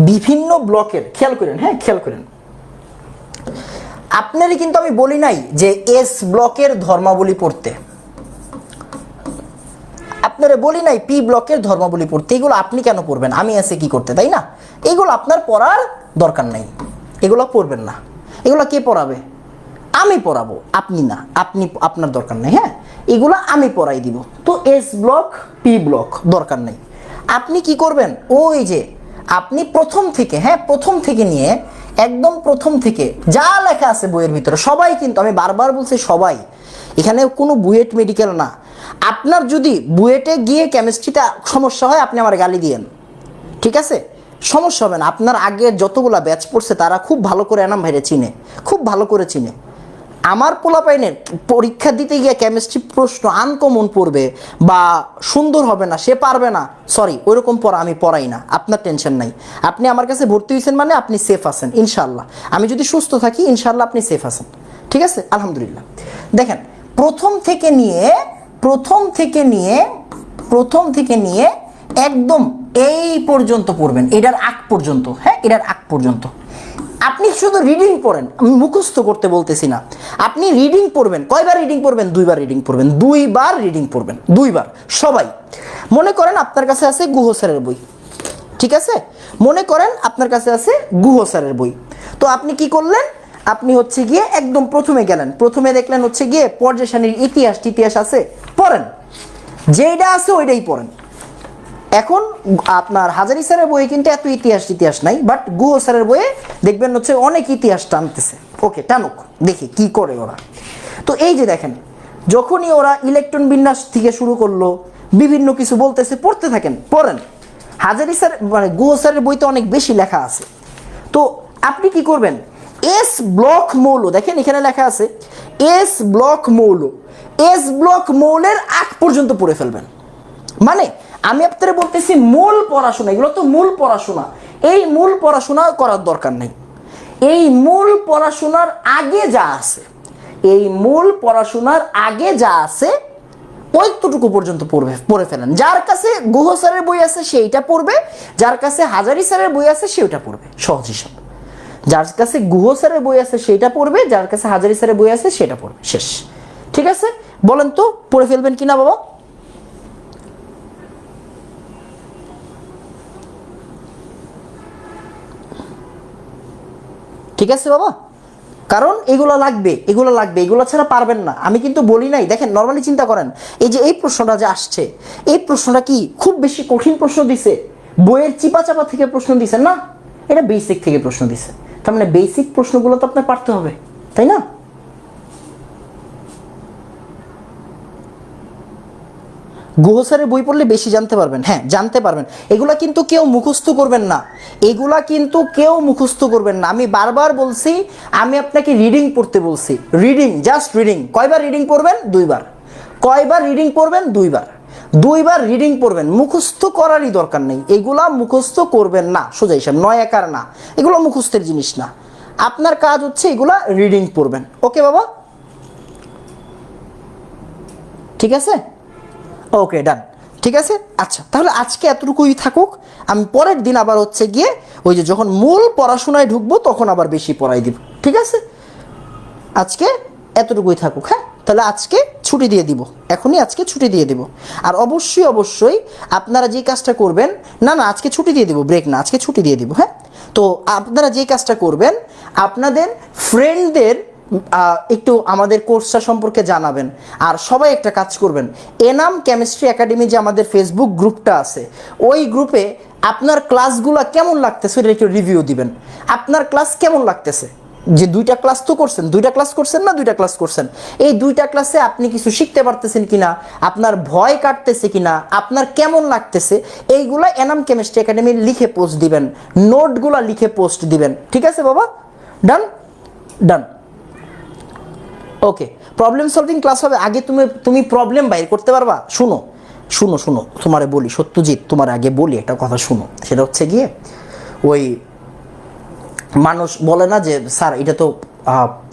বিভিন্ন ব্লকের, খেয়াল করেন, হ্যাঁ খেয়াল করেন, আপনারই কিন্তু আমি বলি নাই যে এস ব্লকের ধর্মাবলী পড়তে, আপনারা বলি নাই পি ব্লকের ধর্মাবলী পড়তে। এগুলো আপনি কেন পড়বেন, আমি এসে কি করতে, তাই না? এগুলো আপনার পড়ার দরকার নাই, এগুলো পড়বেন না। এগুলো কে পড়াবে? আমি পড়াবো, আপনি না, আপনার দরকার নেই, হ্যাঁ, এগুলো আমি পড়াই দিব। তো এস ব্লক পি ব্লক দরকার নেই। আপনি কি করবেন, ওই যে আপনি প্রথম থেকে, হ্যাঁ, প্রথম থেকে নিয়ে একদম প্রথম থেকে যা লেখা আছে বইয়ের ভিতরে, সবাই কিন্তু, আমি বারবার বলছি সবাই, এখানে কোনো বুয়েট মেডিকেল না। আপনার যদি বুয়েটে গিয়ে কেমিস্ট্রিতে সমস্যা হয়, আপনি আমার গালি দিয়েন, ঠিক আছে, সমস্যা হবে না। আপনার আগের যতগুলা ব্যাচ পড়ছে তারা খুব ভালো করে এনাম ভাইরে চিনে, খুব ভালো করে চিনে। আমার পোলাপাইনের পরীক্ষা দিতে গিয়ে কেমিস্ট্রি প্রশ্ন আনকমন পড়বে বা সুন্দর হবে না, সে পারবে না, সরি, ওইরকম পড়া আমি পড়াই না, আপনার টেনশন নাই। আপনি আমার কাছে ভর্তি হয়েছেন মানে আপনি সেফ আছেন ইনশাল্লাহ। আমি যদি সুস্থ থাকি ইনশাল্লাহ আপনি সেফ আছেন, ঠিক আছে, আলহামদুলিল্লাহ। দেখেন, প্রথম থেকে নিয়ে একদম এই পর্যন্ত পড়বেন, এটার আগ পর্যন্ত, হ্যাঁ, এটার আগ পর্যন্ত। আপনি শুধু রিডিং পড়েন, আমি মুখস্থ করতে বলতেছি না, আপনি রিডিং পড়বেন। কয়বার রিডিং পড়বেন? 2বার রিডিং পড়বেন, 2বার রিডিং পড়বেন, 2বার। সবাই মনে করেন আপনার কাছে আছে গুহ স্যারের বই, ঠিক আছে, মনে করেন আপনার কাছে আছে গুহ স্যারের বই। তো আপনি কি করলেন, আপনি হচ্ছে গিয়ে একদম প্রথমে গেলেন, প্রথমে দেখলেন হচ্ছে গিয়ে পর্যায় সারণীর ইতিহাস আছে, পড়েন, যেইটা আছে ওইটাই পড়েন। এখন আপনার হাজারি স্যারের বইয়ে কিন্তু এত ইতিহাস নাই, বাট গুহ স্যারের বইয়ে দেখবেন হচ্ছে অনেক ইতিহাস টানতেছে। ওকে, টানুক, দেখি কি করে ওরা। তো এই যে দেখেন, যখনই ওরা ইলেকট্রন বিন্যাস থেকে শুরু করলো, বিভিন্ন কিছু বলতেছে, পড়তে থাকেন, পড়েন। হাজারি স্যার মানে গুহ স্যারের বইতে অনেক বেশি লেখা আছে। তো আপনি কি করবেন, এস ব্লক মৌল, দেখেন এখানে লেখা আছে এস ব্লক মৌল, এস ব্লক মৌলের আগ পর্যন্ত পড়ে ফেলবেন। মানে আমি আপনাদের বলতেছি মূল পড়াশোনা, এগুলো তো মূল পড়াশোনা, এই মূল পড়াশোনা করার দরকার নেই। এই মূল পড়াশোনার আগে যা আছে, এই মূল পড়াশোনার আগে যা আছে ওইটুকু পর্যন্ত পড়ে ফেলেন। যার কাছে গুহ স্যারের বই আছে সেইটা পড়বে, যার কাছে হাজারি স্যারের বই আছে সেটা পড়বে, সহজ হিসাব। যার কাছে গুহ স্যারের বই আছে সেটা পড়বে, যার কাছে হাজারি স্যারের বই আছে সেটা পড়বে, শেষ। ঠিক আছে, বলেন তো পড়ে ফেলবেন কিনা বাবা? ঠিক আছে বাবা, কারণ এগুলো লাগবে, এগুলো ছাড়া পারবেন না। আমি কিন্তু বলি নাই, দেখেন নর্মালি চিন্তা করেন, এই যে এই প্রশ্নটা যে আসছে, এই প্রশ্নটা কি খুব বেশি কঠিন প্রশ্ন দিছে, বইয়ের চিপা চাপা থেকে প্রশ্ন দিছে না, এটা বেসিক থেকে প্রশ্ন দিছে। তার মানে বেসিক প্রশ্নগুলো তো আপনার পারতে হবে, তাই না? গুহ স্যারের বই পড়লে বেশি জানতে পারবেন, হ্যাঁ জানতে পারবেন। এগুলা কিন্তু কেউ মুখস্থ করবেন না, আমি বারবার বলছি, আমি আপনাকে রিডিং পড়তে বলছি, রিডিং, জাস্ট রিডিং। কয়বার রিডিং পড়বেন? 2বার। কয়বার রিডিং পড়বেন? 2বার। 2বার রিডিং পড়বেন, মুখস্থ করারই দরকার নেই, এগুলা মুখস্থ করবেন না, সোজা হিসাব, 9 একার না, এগুলো মুখস্থের জিনিস না। আপনার কাজ হচ্ছে এগুলা রিডিং পড়বেন। ওকে বাবা, ঠিক আছে, ওকে ডান, ঠিক আছে। আচ্ছা, তাহলে আজকে এতটুকুই থাকুক, আমি পরের দিন আবার হচ্ছে গিয়ে ওই যে যখন মূল পড়াশোনায় ঢুকবো তখন আবার বেশি পড়াই দিব, ঠিক আছে? আজকে এতটুকুই থাকুক, হ্যাঁ। তাহলে আজকে ছুটি দিয়ে দিব, এখনই আজকে ছুটি দিয়ে দিব। আর অবশ্যই অবশ্যই আপনারা যে কাজটা করবেন, না না আজকে ছুটি দিয়ে দিব, ব্রেক না, আজকে ছুটি দিয়ে দিব, হ্যাঁ। তো আপনারা যে কাজটা করবেন, আপনাদের ফ্রেন্ডদের একটু আমাদের কোর্সটা সম্পর্কে জানাবেন। আর সবাই একটা কাজ করবেন, এনাম কেমিস্ট্রি একাডেমি যে আমাদের ফেসবুক গ্রুপটা আছে, ওই গ্রুপে আপনার ক্লাসগুলো কেমন লাগতেছে এটা একটু রিভিউ দিবেন। আপনার ক্লাস কেমন লাগতেছে, যে 2টা ক্লাস তো করছেন, 2টা ক্লাস করছেন না 2টা ক্লাস করছেন, এই 2টা ক্লাসে আপনি কিছু শিখতে পারতেছেন কিনা, আপনার ভয় কাটতেছে কিনা, আপনার কেমন লাগতেছে, এইগুলা এনাম কেমিস্ট্রি একাডেমি লিখে পোস্ট দিবেন, নোটগুলা লিখে পোস্ট দিবেন। ঠিক আছে বাবা, ডান ডান। ওকে, প্রবলেম সলভিং ক্লাস হবে। আগে তুমি প্রবলেম বাইর করতে পারবা। শুনো শুনো শুনো, তোমারে বলি সত্যজিৎ, তোমার আগে বলি একটা কথা শুনো। সেটা হচ্ছে গিয়ে, ওই মানুষ বলে না যে স্যার এটা তো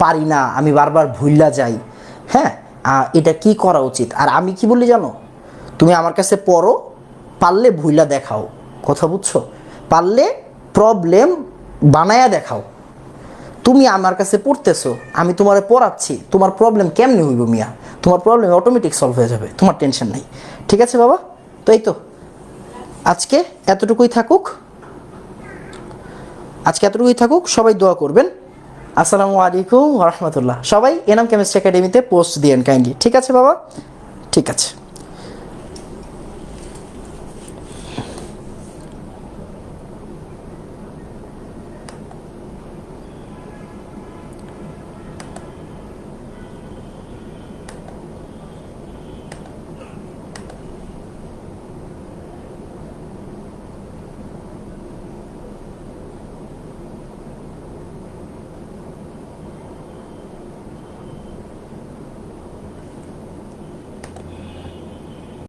পারি না, আমি বারবার ভুললা যাই, হ্যাঁ এটা কি করা উচিত। আর আমি কি বলি জানো, তুমি আমার কাছে পড়ো, পারলে ভুললা দেখাও, কথা বুঝছো, পারলে প্রবলেম বানায়া দেখাও। তুমি আমার কাছে পড়তেছো, আমি তোমারে পড়াচ্ছি, তোমার প্রবলেম কেমনে হইব মিয়া, তোমার প্রবলেম অটোমেটিক সলভ হয়ে যাবে, তোমার টেনশন নাই। ঠিক আছে বাবা, তো এই তো আজকে এতটুকুই থাকুক, সবাই দোয়া করবেন। আসসালামু আলাইকুম ওয়া রাহমাতুল্লাহ। সবাই এনাম কেমিস্ট্রি একাডেমিতে পোস্ট দিয়েন কাইন্ডলি। ঠিক আছে বাবা, ঠিক আছে।